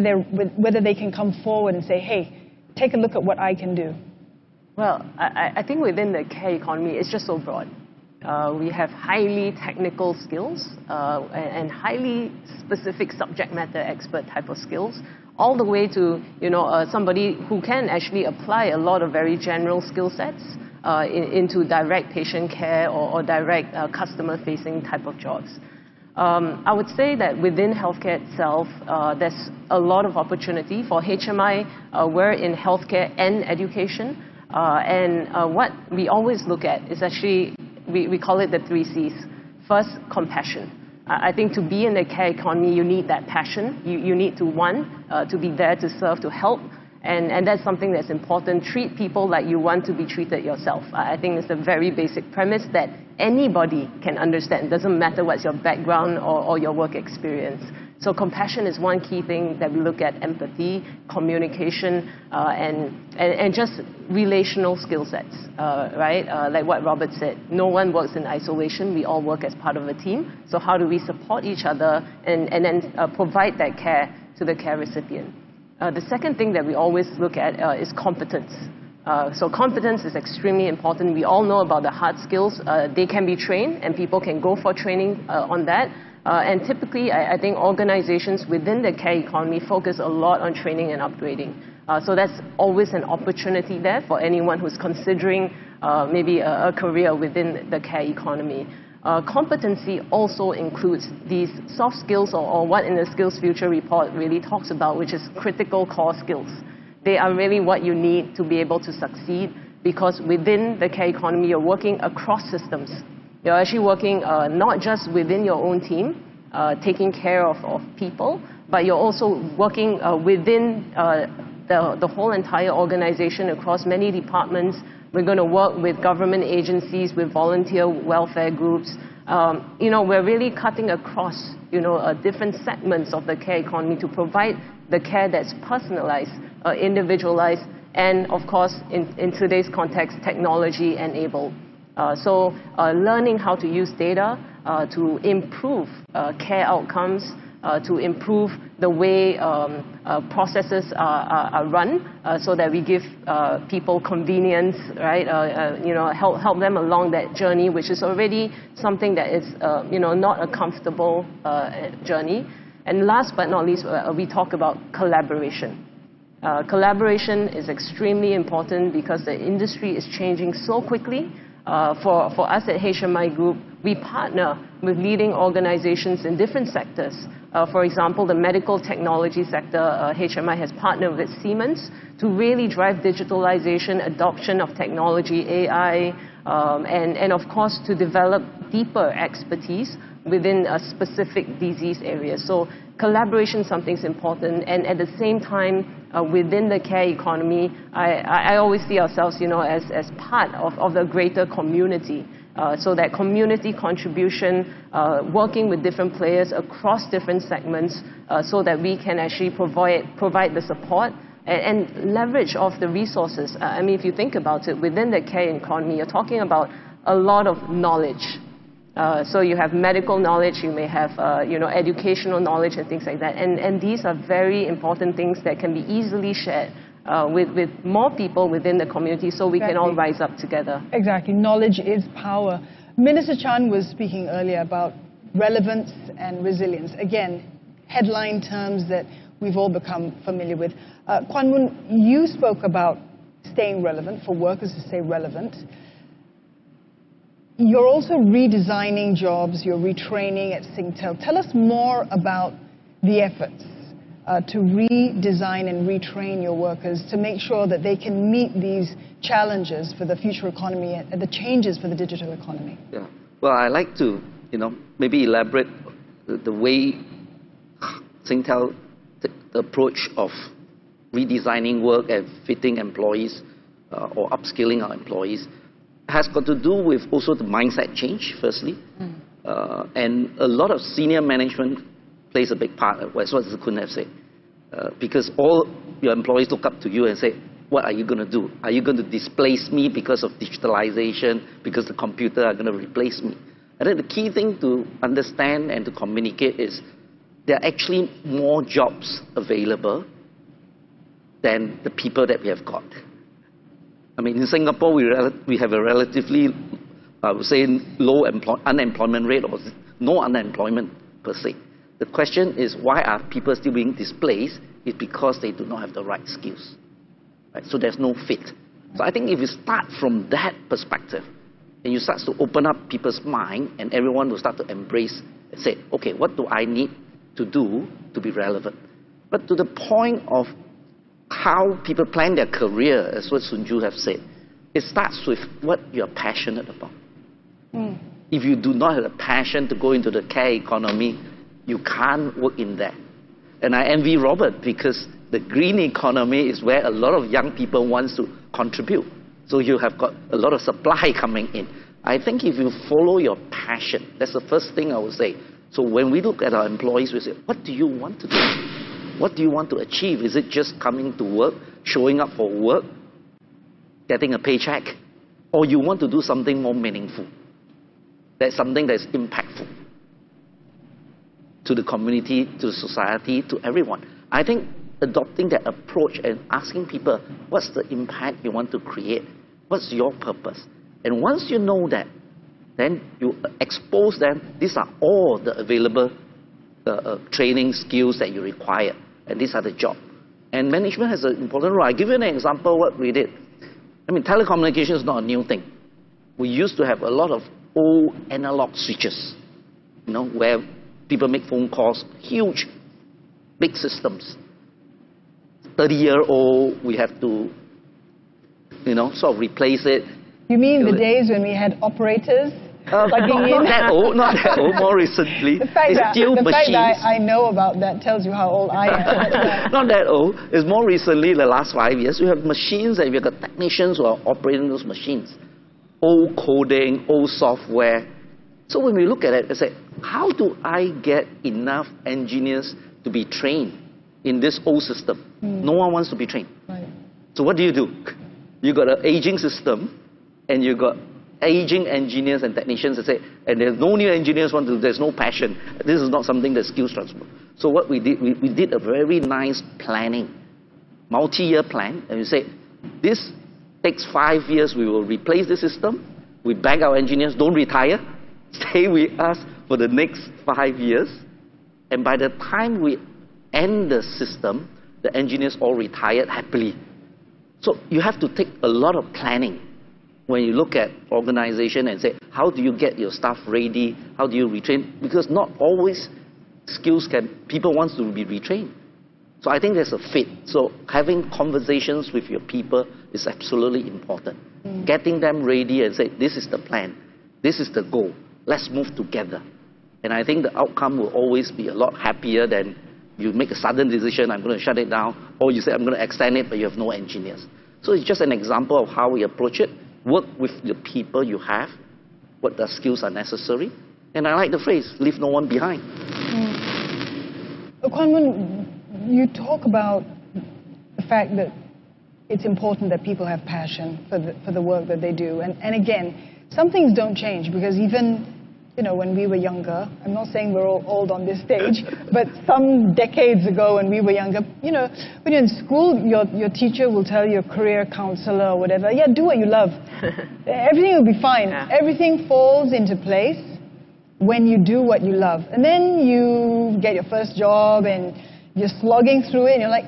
Speaker 1: they can come forward and say, hey, take a look at what I can do?
Speaker 7: Well, I think within the care economy, it's just so broad. We have highly technical skills and highly specific subject matter expert type of skills, all the way to somebody who can actually apply a lot of very general skill sets into direct patient care or direct customer-facing type of jobs. I would say that within healthcare itself, there's a lot of opportunity. For HMI, we're in healthcare and education. And what we always look at is actually, we call it the 3 C's. First, compassion. I think to be in the care economy, you need that passion. You need to, to be there to serve, to help. And that's something that's important. Treat people like you want to be treated yourself. I think it's a very basic premise that anybody can understand. It doesn't matter what's your background or your work experience. So compassion is one key thing that we look at: empathy, communication, and just relational skill sets, right? Like what Robert said, no one works in isolation. We all work as part of a team. So how do we support each other and then provide that care to the care recipient? The second thing that we always look at is competence. So competence is extremely important. We all know about the hard skills. They can be trained, and people can go for training on that. And typically, I think organizations within the care economy focus a lot on training and upgrading. So that's always an opportunity there for anyone who's considering maybe a career within the care economy. Competency also includes these soft skills, or what in the SkillsFuture report really talks about, which is critical core skills. They are really what you need to be able to succeed, because within the care economy, you're working across systems. You're actually working not just within your own team, taking care of people, but you're also working within the whole entire organization across many departments. We're going to work with government agencies, with volunteer welfare groups. We're really cutting across, different segments of the care economy to provide the care that's personalized, individualized, and of course, in today's context, technology enabled. So learning how to use data to improve care outcomes, to improve the way processes are run, so that we give people convenience, right? Help them along that journey, which is already something that is, not a comfortable journey. And last but not least, we talk about collaboration. Collaboration is extremely important because the industry is changing so quickly. For us at HMI Group, we partner with leading organizations in different sectors. For example, the medical technology sector, HMI has partnered with Siemens to really drive digitalization, adoption of technology, AI, and of course to develop deeper expertise within a specific disease area. So collaboration is something important, and at the same time, within the care economy, I always see ourselves, as part of the greater community. So that community contribution, working with different players across different segments, so that we can actually provide the support and leverage of the resources. I mean, if you think about it, within the care economy, you're talking about a lot of knowledge. So you have medical knowledge, you may have educational knowledge and things like that. And these are very important things that can be easily shared with more people within the community, so we can all rise up together.
Speaker 1: Exactly. Knowledge is power. Minister Chan was speaking earlier about relevance and resilience. Again, headline terms that we've all become familiar with. Kuan Moon, you spoke about staying relevant, for workers to stay relevant. You're also redesigning jobs, you're retraining at Singtel. Tell us more about the efforts to redesign and retrain your workers to make sure that they can meet these challenges for the future economy and the changes for the digital economy.
Speaker 3: Yeah. Well, I'd like to, maybe elaborate the way Singtel, the approach of redesigning work and fitting employees or upskilling our employees has got to do with also the mindset change, firstly. And a lot of senior management plays a big part. That's what Kuan have said. Because all your employees look up to you and say, what are you going to do? Are you going to displace me because of digitalization, because the computer are going to replace me? I think the key thing to understand and to communicate is there are actually more jobs available than the people that we have got. I mean, in Singapore, we have a relatively, I would say, low unemployment rate, or no unemployment per se. The question is, why are people still being displaced? It's because they do not have the right skills. Right? So there's no fit. So I think if you start from that perspective, and you start to open up people's mind, and everyone will start to embrace and say, okay, what do I need to do to be relevant? But to the point of how people plan their career, as what Sun Ju have said, it starts with what you're passionate about. If you do not have a passion to go into the care economy, you can't work in that. And I envy Robert, because the green economy is where a lot of young people want to contribute. So you have got a lot of supply coming in. I think if you follow your passion, that's the first thing I would say. So when we look at our employees, we say, what do you want to do? What do you want to achieve? Is it just coming to work, showing up for work, getting a paycheck? Or you want to do something more meaningful? That's something that's impactful to the community, to the society, to everyone. I think adopting that approach and asking people, what's the impact you want to create? What's your purpose? And once you know that, then you expose them. These are all the available training skills that you require. And these are the jobs. And management has an important role. I'll give you an example of what we did. I mean, telecommunication is not a new thing. We used to have a lot of old analog switches, where people make phone calls, huge, big systems. 30-year-old, we have to, sort of replace it.
Speaker 1: You mean the days when we had operators?
Speaker 3: Not that old, more recently.
Speaker 1: The fact that I know about that tells you how old I am.
Speaker 3: Not that old. It's more recently, the last 5 years, we have machines and we have got technicians who are operating those machines. Old coding, old software. So when we look at it, I say, how do I get enough engineers to be trained in this old system? No one wants to be trained. Right. So what do? You got an aging system, and you got aging engineers and technicians that say, and there's no new engineers there's no passion. This is not something that skills transfer. So what we did, we did a very nice planning, multi-year plan, and we say, this takes 5 years, we will replace the system. We beg our engineers, don't retire, stay with us for the next 5 years. And by the time we end the system, the engineers all retired happily. So you have to take a lot of planning when you look at organization and say, how do you get your staff ready? How do you retrain? Because not always people want to be retrained. So I think there's a fit. So having conversations with your people is absolutely important. Getting them ready and say, this is the plan. This is the goal. Let's move together. And I think the outcome will always be a lot happier than you make a sudden decision, I'm going to shut it down, or you say, I'm going to extend it, but you have no engineers. So it's just an example of how we approach it. Work with the people you have, what the skills are necessary. And I like the phrase, leave no one behind.
Speaker 1: Kuan, you talk about the fact that it's important that people have passion for the work that they do. And again, some things don't change, because even when we were younger, I'm not saying we're all old on this stage, but some decades ago when we were younger, when you're in school, your teacher will tell you, a career counselor or whatever, yeah, do what you love. Everything will be fine. Yeah. Everything falls into place when you do what you love. And then you get your first job and you're slogging through it and you're like,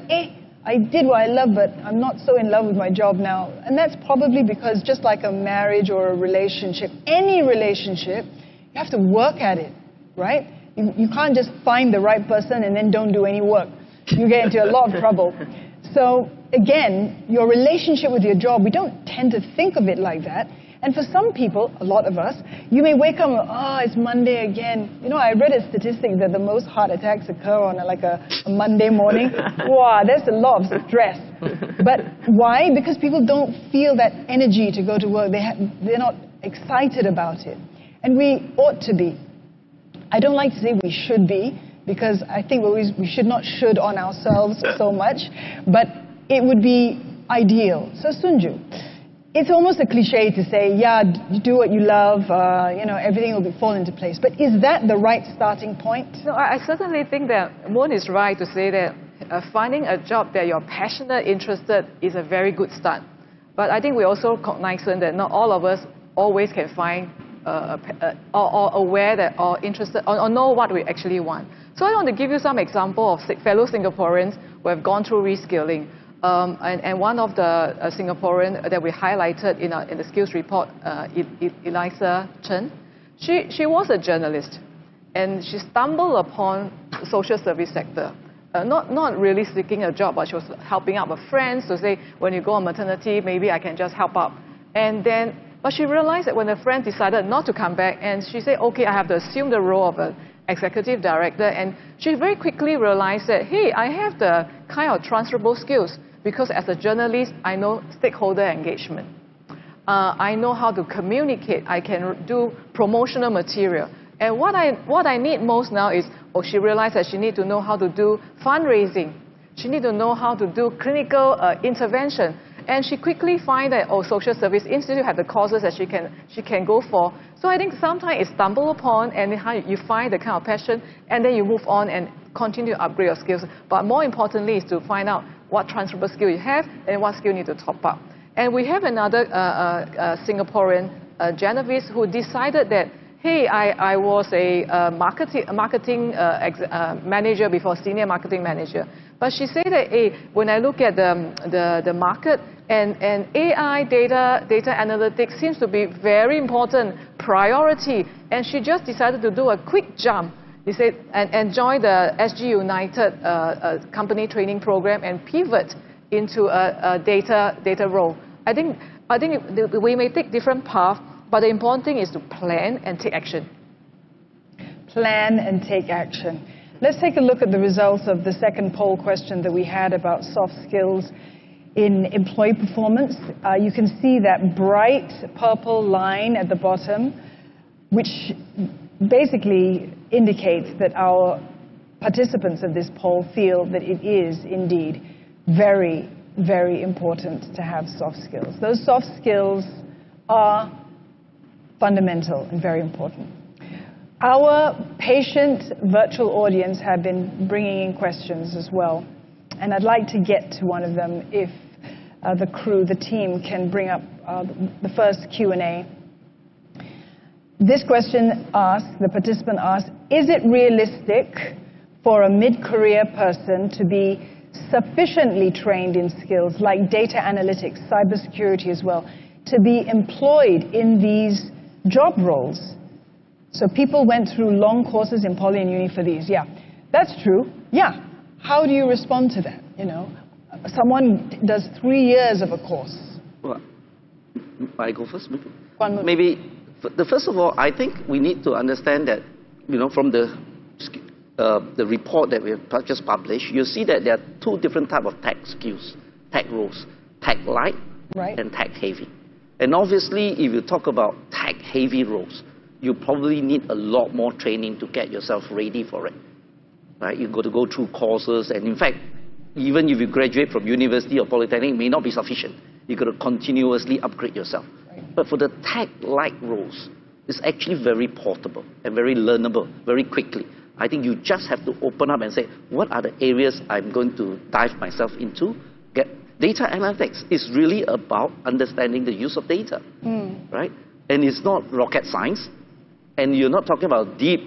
Speaker 1: I did what I love, but I'm not so in love with my job now. And that's probably because, just like a marriage or a relationship, any relationship, you have to work at it, right? You can't just find the right person and then don't do any work. You get into a lot of trouble. So again, your relationship with your job, we don't tend to think of it like that. And for some people, a lot of us, you may wake up and, it's Monday again. I read a statistic that the most heart attacks occur on a Monday morning. Wow, there's a lot of stress. But why? Because people don't feel that energy to go to work. They're not excited about it. And we ought to be. I don't like to say we should be, because I think we should not should on ourselves so much, but it would be ideal. So Sunju, it's almost a cliche to say, yeah, do what you love, everything will fall into place. But is that the right starting point?
Speaker 5: No, I certainly think that Moon is right to say that finding a job that you're passionate, interested is a very good start. But I think we're also cognizant that not all of us always can find or aware that, or interested, or know what we actually want. So I want to give you some example of fellow Singaporeans who have gone through reskilling. And one of the Singaporean that we highlighted in the skills report, Eliza Chen, she was a journalist, and she stumbled upon the social service sector. Not really seeking a job, but she was helping out with friends to say, when you go on maternity, maybe I can just help out. But she realized that when her friend decided not to come back, and she said, okay, I have to assume the role of an executive director, and she very quickly realized that, hey, I have the kind of transferable skills, because as a journalist, I know stakeholder engagement. I know how to communicate. I can do promotional material. And what I need most now is, she realized that she needs to know how to do fundraising. She needs to know how to do clinical intervention. And she quickly find that, Social Service Institute have the courses that she can go for. So I think sometimes it's stumble upon, and you find the kind of passion, and then you move on and continue to upgrade your skills. But more importantly is to find out what transferable skill you have and what skill you need to top up. And we have another Singaporean, Genevieve, who decided that, hey, I was a marketing manager before, senior marketing manager. But she said that, hey, when I look at the market, and AI, data analytics seems to be very important priority. And she just decided to do a quick jump. He said, and join the SG United company training program and pivot into a data role. I think we may take different paths, but the important thing is to plan and take action.
Speaker 1: Plan and take action. Let's take a look at the results of the second poll question that we had about soft skills in employee performance. You can see that bright purple line at the bottom, which basically indicates that our participants of this poll feel that it is indeed very, very important to have soft skills. Those soft skills are fundamental and very important. Our patient virtual audience have been bringing in questions as well, and I'd like to get to one of them if the crew, the team, can bring up the first Q&A. This question asks, the participant asks, is it realistic for a mid-career person to be sufficiently trained in skills like data analytics, cybersecurity as well, to be employed in these job roles? So people went through long courses in poly and uni for these. Yeah, that's true. Yeah. How do you respond to that? You know, someone does 3 years of a course.
Speaker 3: Well, I go first, maybe.
Speaker 1: Kuan.
Speaker 3: Maybe, first of all, I think we need to understand that, you know, from the report that we have just published, you see that there are two different types of tech skills, tech roles, tech light and tech heavy. And obviously, if you talk about tech heavy roles, you probably need a lot more training to get yourself ready for it. Right? You've got to go through courses, and in fact, even if you graduate from university or polytechnic, it may not be sufficient. You've got to continuously upgrade yourself. But for the tech-like roles, it's actually very portable and very learnable, very quickly. I think you just have to open up and say, what are the areas I'm going to dive myself into? Data analytics is really about understanding the use of data, right? And it's not rocket science, and you're not talking about deep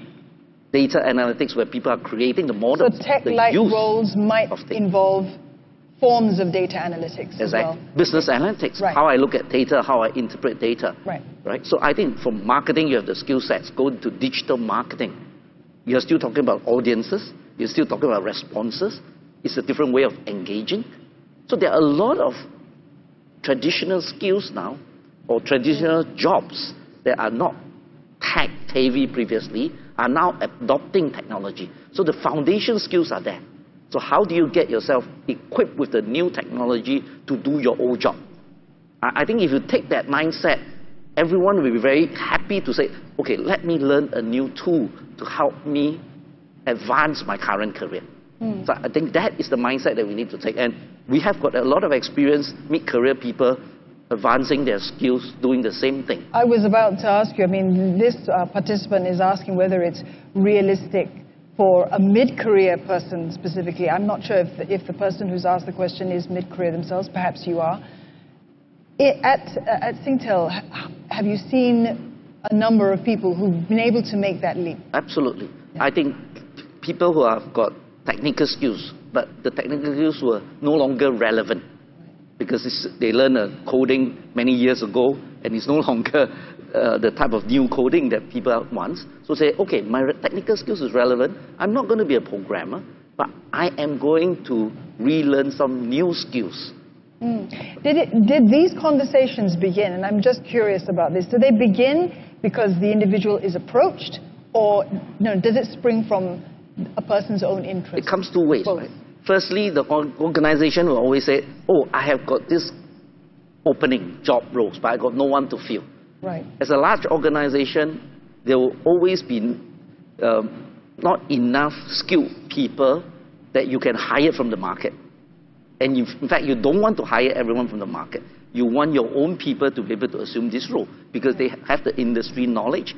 Speaker 3: data analytics where people are creating the models.
Speaker 1: So tech-like roles might involve forms of data analytics as well.
Speaker 3: Business analytics, how I look at data, how I interpret data. Right? So I think from marketing, you have the skill sets. Go into digital marketing. You're still talking about audiences. You're still talking about responses. It's a different way of engaging. So there are a lot of traditional skills now, or traditional jobs that are not tech-heavy previously, are now adopting technology. So the foundation skills are there. So how do you get yourself equipped with the new technology to do your old job? I think if you take that mindset, everyone will be very happy to say, okay, let me learn a new tool to help me advance my current career. So I think that is the mindset that we need to take. And we have got a lot of experience, mid-career people advancing their skills, doing the same thing.
Speaker 1: I was about to ask you, I mean, this participant is asking whether it's realistic for a mid-career person specifically. I'm not sure if the person who's asked the question is mid-career themselves. Perhaps you are. At Singtel, have you seen a number of people who've been able to make that leap?
Speaker 3: Absolutely. Yeah. I think people who have got technical skills, but the technical skills were no longer relevant because they learned coding many years ago, and it's no longer the type of new coding that people want. So say, okay, my technical skills is relevant. I'm not going to be a programmer, but I am going to relearn some new skills.
Speaker 1: Did these conversations begin, and I'm just curious about this, do they begin because the individual is approached, or does it spring from a person's own interest?
Speaker 3: It comes two ways, right? Firstly, the organization will always say, oh, I have got this opening job roles, but I got no one to fill.
Speaker 1: Right.
Speaker 3: As a large organization, there will always be not enough skilled people that you can hire from the market. And in fact, you don't want to hire everyone from the market. You want your own people to be able to assume this role because they have the industry knowledge,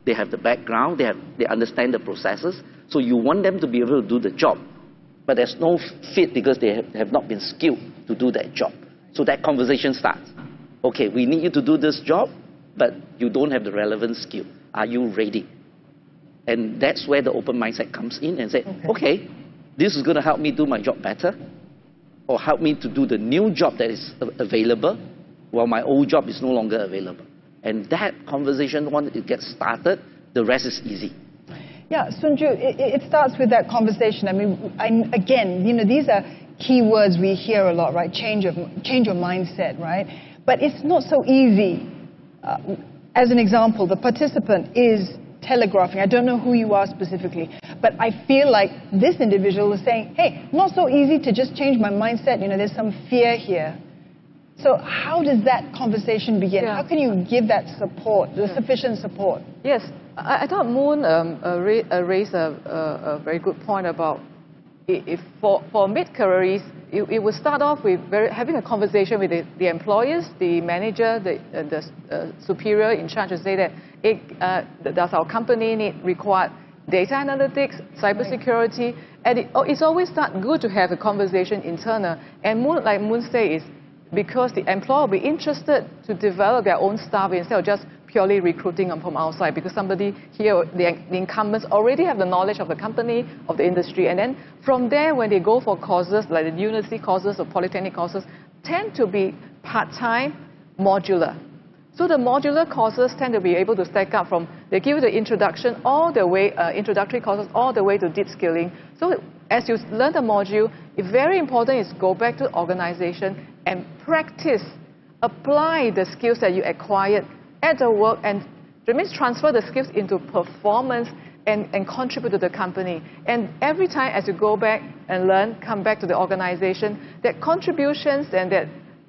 Speaker 3: they have the background, they understand the processes. So you want them to be able to do the job. But there's no fit because they have not been skilled to do that job. So that conversation starts. Okay, we need you to do this job, but you don't have the relevant skill. Are you ready? And that's where the open mindset comes in and say, okay, this is going to help me do my job better, or help me to do the new job that is available while my old job is no longer available. And that conversation, once it gets started, the rest is easy.
Speaker 1: Yeah, Sunju, it starts with that conversation. I mean, again, these are key words we hear a lot, right? Change your mindset, right? But it's not so easy. As an example, the participant is telegraphing. I don't know who you are specifically, but I feel like this individual is saying, hey, not so easy to just change my mindset. There's some fear here. So how does that conversation begin? How can you give that support, the sufficient support?
Speaker 5: Yes, I thought Moon raised a very good point about for mid-careers, it will start off with having a conversation with the employers, the manager, the superior in charge to say that does our company require data analytics, cybersecurity, and it's always good to have a conversation internal. And like Moon says, because the employer will be interested to develop their own staff instead of just purely recruiting them from outside, because somebody here, the incumbents already have the knowledge of the company, of the industry, and then from there, when they go for courses, like the university courses or polytechnic courses, tend to be part-time, modular. So the modular courses tend to be able to stack up from, they give you the introduction all the way, introductory courses all the way to deep skilling. So as you learn the module, it's very important is go back to the organization and practice, apply the skills that you acquired at the work, and that means transfer the skills into performance and contribute to the company. And every time as you go back and learn, come back to the organization, that contributions and that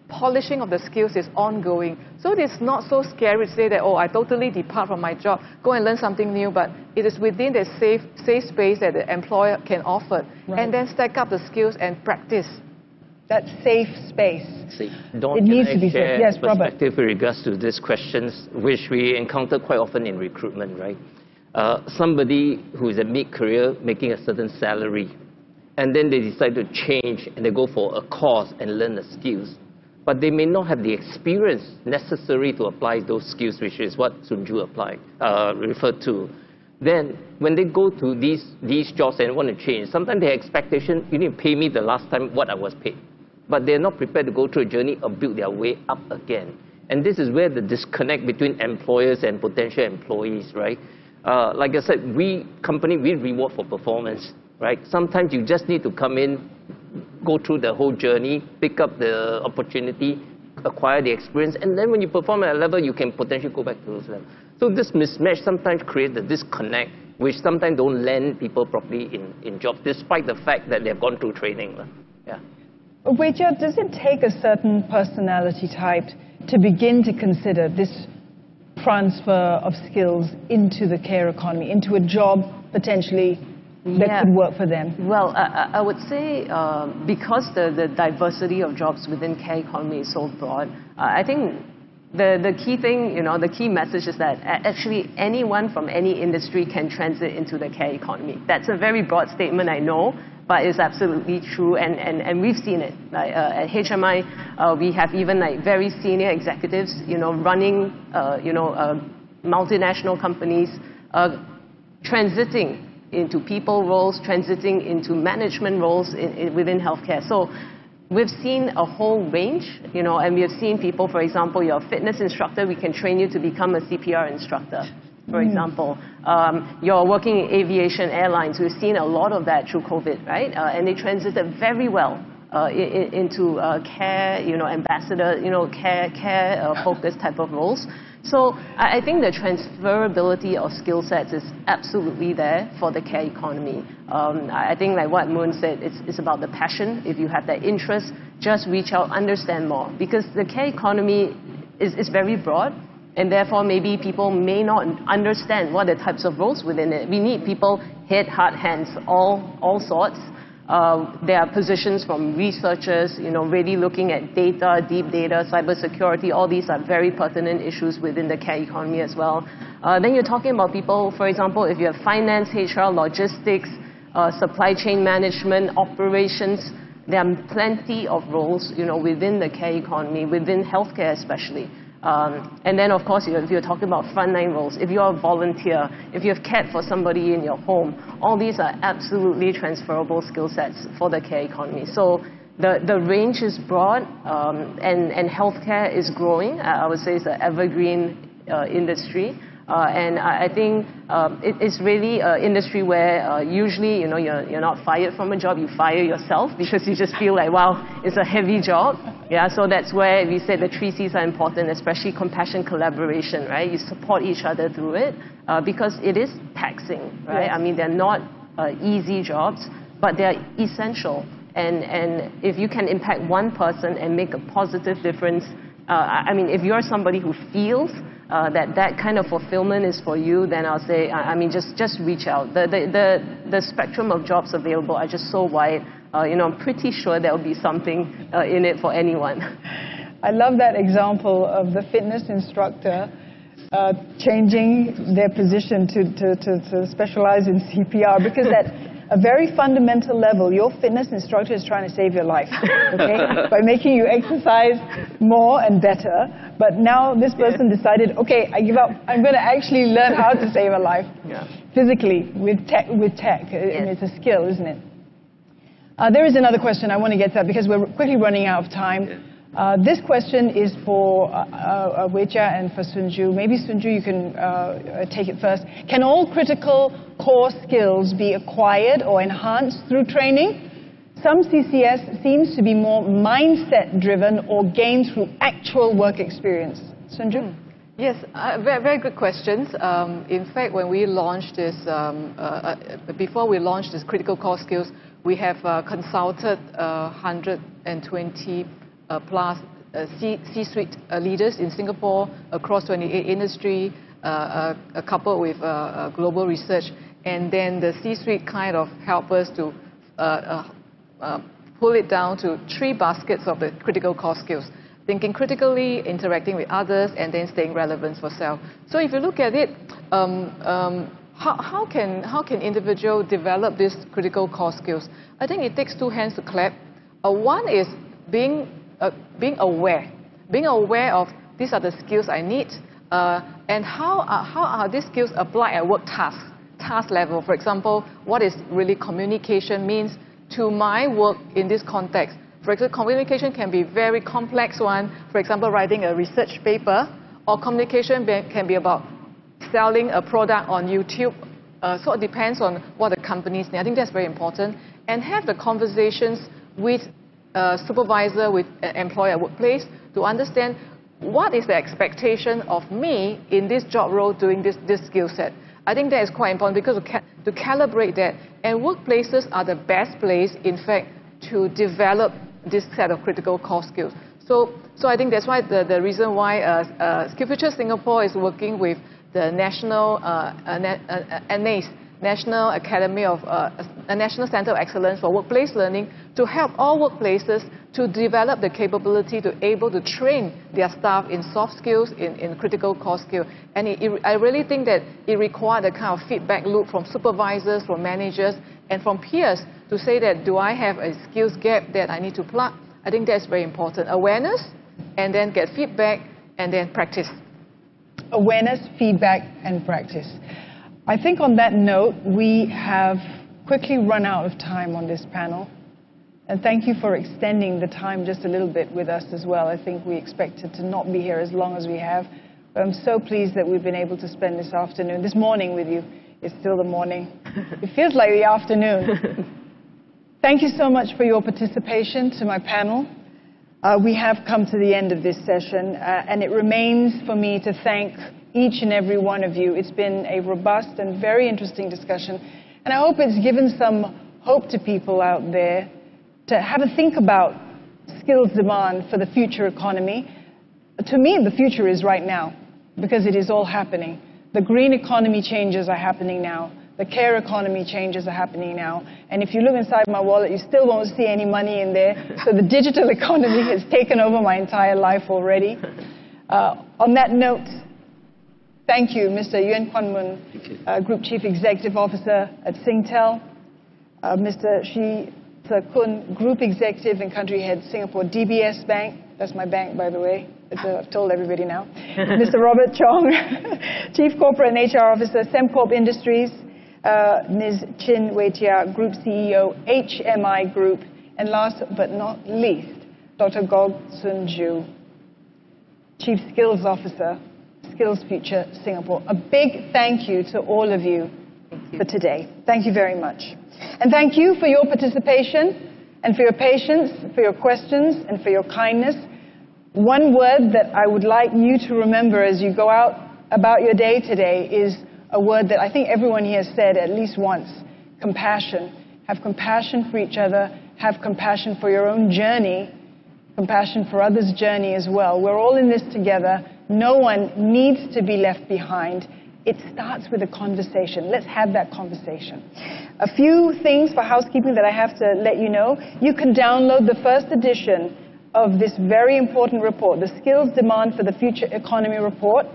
Speaker 5: polishing of the skills is ongoing. So it's not so scary to say that, oh, I totally depart from my job, go and learn something new, but it is within the safe space that the employer can offer. Right. And then stack up the skills and practice. That safe space.
Speaker 6: Dawn,
Speaker 5: it needs to be safe. Yes,
Speaker 6: perspective with regards to these questions, which we encounter quite often in recruitment, right? Somebody who is a mid-career making a certain salary, and then they decide to change and they go for a course and learn the skills. But they may not have the experience necessary to apply those skills, which is what Sunju referred to. Then, when they go to these jobs and want to change, sometimes their expectation, you need to pay me the last time what I was paid. But they're not prepared to go through a journey or build their way up again. And this is where the disconnect between employers and potential employees, right? Like I said, we reward for performance, right? Sometimes you just need to come in, go through the whole journey, pick up the opportunity, acquire the experience, and then when you perform at a level, you can potentially go back to those levels. So this mismatch sometimes creates the disconnect, which sometimes don't land people properly in jobs, despite the fact that they've gone through training. Yeah.
Speaker 1: Weijia, does it take a certain personality type to begin to consider this transfer of skills into the care economy, into a job potentially that could work for them?
Speaker 7: Well, I would say because the diversity of jobs within care economy is so broad, I think the key thing, the key message is that actually anyone from any industry can transit into the care economy. That's a very broad statement, I know, but it's absolutely true, and we've seen it. Like, at HMI, we have even like very senior executives, running, multinational companies, transiting into people roles, transiting into management roles within healthcare. So we've seen a whole range, and we have seen people, for example, you're a fitness instructor, we can train you to become a CPR instructor. For example, you're working in aviation airlines. We've seen a lot of that through COVID, right? And they transited very well into care, ambassador, care-focused type of roles. So I think the transferability of skill sets is absolutely there for the care economy. I think like what Moon said, it's about the passion. If you have that interest, just reach out, understand more. Because the care economy is very broad. And therefore, maybe people may not understand what are the types of roles within it. We need people, head, heart, hands, all sorts. There are positions from researchers, really looking at data, deep data, cybersecurity. All these are very pertinent issues within the care economy as well. Then you're talking about people, for example, if you have finance, HR, logistics, supply chain management, operations. There are plenty of roles, within the care economy, within healthcare especially. And then, of course, if you're talking about frontline roles, if you're a volunteer, if you have cared for somebody in your home, all these are absolutely transferable skill sets for the care economy. So the range is broad, and healthcare is growing. I would say it's an evergreen industry. And I think it's really an industry where usually, you're not fired from a job, you fire yourself because you just feel like, wow, it's a heavy job. Yeah, so that's where we said the 3 C's are important, especially compassion, collaboration, right? You support each other through it because it is taxing, right? Yes. I mean, they're not easy jobs, but they're essential. And if you can impact one person and make a positive difference, I mean, if you're somebody who feels that kind of fulfillment is for you, then I'll say, I mean, just reach out. The spectrum of jobs available are just so wide. I'm pretty sure there will be something in it for anyone.
Speaker 1: I love that example of the fitness instructor changing their position to specialize in CPR, because at a very fundamental level, your fitness instructor is trying to save your life, okay, by making you exercise more and better. But now this person decided, okay, I give up. I'm going to actually learn how to save a life physically with tech. And it's a skill, isn't it? There is another question I want to get to because we're quickly running out of time. This question is for Wei-Jia and for Sunju. Maybe Sunju, you can take it first. Can all critical core skills be acquired or enhanced through training? Some CCS seems to be more mindset-driven or gained through actual work experience. Sunju?
Speaker 5: Yes, very, very good questions. In fact, when we launched this, before we launched this critical core skills, we have consulted 120 plus C-suite leaders in Singapore across 28 industry, coupled with global research. And then the C-suite kind of help us to pull it down to 3 baskets of the critical core skills. Thinking critically, interacting with others, and then staying relevant for self. So if you look at it, how can individual develop these critical core skills? I think it takes 2 hands to clap. One is being aware of these are the skills I need, and how are these skills applied at work task level. For example, what is really communication means to my work in this context. For example, communication can be very complex one. For example, writing a research paper, or communication can be about selling a product on YouTube. So it depends on what the companies need. I think that's very important. And have the conversations with supervisor, with employer at workplace to understand what is the expectation of me in this job role doing this skill set. I think that is quite important because to calibrate that. And workplaces are the best place, in fact, to develop this set of critical core skills. So I think that's why the reason why SkillsFuture Singapore is working with the National NACE, National Academy of National Center of Excellence for Workplace Learning, to help all workplaces to develop the capability to able to train their staff in soft skills, in critical core skills. And I really think that it requires a kind of feedback loop from supervisors, from managers, and from peers to say that, do I have a skills gap that I need to plug? I think that's very important. Awareness, and then get feedback, and then practice.
Speaker 1: Awareness, feedback, and practice. I think on that note, we have quickly run out of time on this panel. And thank you for extending the time just a little bit with us as well. I think we expected to not be here as long as we have. But I'm so pleased that we've been able to spend this morning with you. It's still the morning. It feels like the afternoon. Thank you so much for your participation to my panel. We have come to the end of this session, and it remains for me to thank each and every one of you. It's been a robust and very interesting discussion, and I hope it's given some hope to people out there to have a think about skills demand for the future economy. To me, the future is right now, because it is all happening. The green economy changes are happening now. The care economy changes are happening now. And if you look inside my wallet, you still won't see any money in there. So the digital economy has taken over my entire life already. On that note, thank you, Mr. Yuen Group Chief Executive Officer at Singtel, Mr. Shee Koon, Group Executive and Country Head, Singapore DBS Bank. That's my bank, by the way. I've told everybody now. Mr. Robert Chong, Chief Corporate and HR Officer, Sembcorp Industries. Ms. Chin Wei-Jia, Group CEO, HMI Group. And last but not least, Dr. Gog Sunju, Chief Skills Officer, SkillsFuture Singapore. A big thank you to all of you for today. Thank you very much. And thank you for your participation and for your patience, for your questions, and for your kindness. One word that I would like you to remember as you go out about your day today is a word that I think everyone here has said at least once: compassion. Have compassion for each other. Have compassion for your own journey. Compassion for others' journey as well. We're all in this together. No one needs to be left behind. It starts with a conversation. Let's have that conversation. A few things for housekeeping that I have to let you know. You can download the first edition of this very important report, the Skills Demand for the Future Economy Report.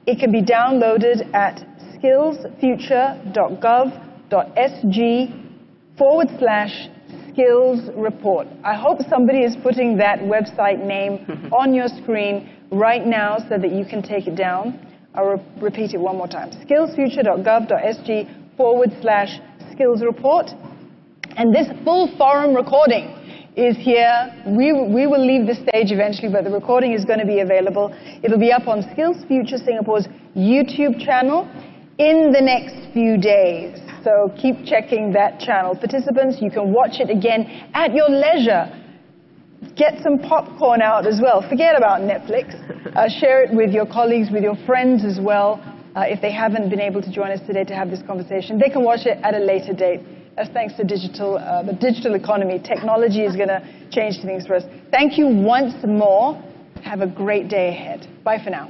Speaker 1: It can be downloaded at skillsfuture.gov.sg/skills report. I hope somebody is putting that website name on your screen right now so that you can take it down. I'll repeat it one more time. skillsfuture.gov.sg/skills report. And this full forum recording is here. We will leave the stage eventually, but the recording is going to be available. It'll be up on SkillsFuture Singapore's YouTube channel in the next few days. So keep checking that channel. Participants, you can watch it again at your leisure. Get some popcorn out as well. Forget about Netflix. Share it with your colleagues, with your friends as well. If they haven't been able to join us today to have this conversation, they can watch it at a later date. That's thanks to the digital economy. Technology is going to change things for us. Thank you once more. Have a great day ahead. Bye for now.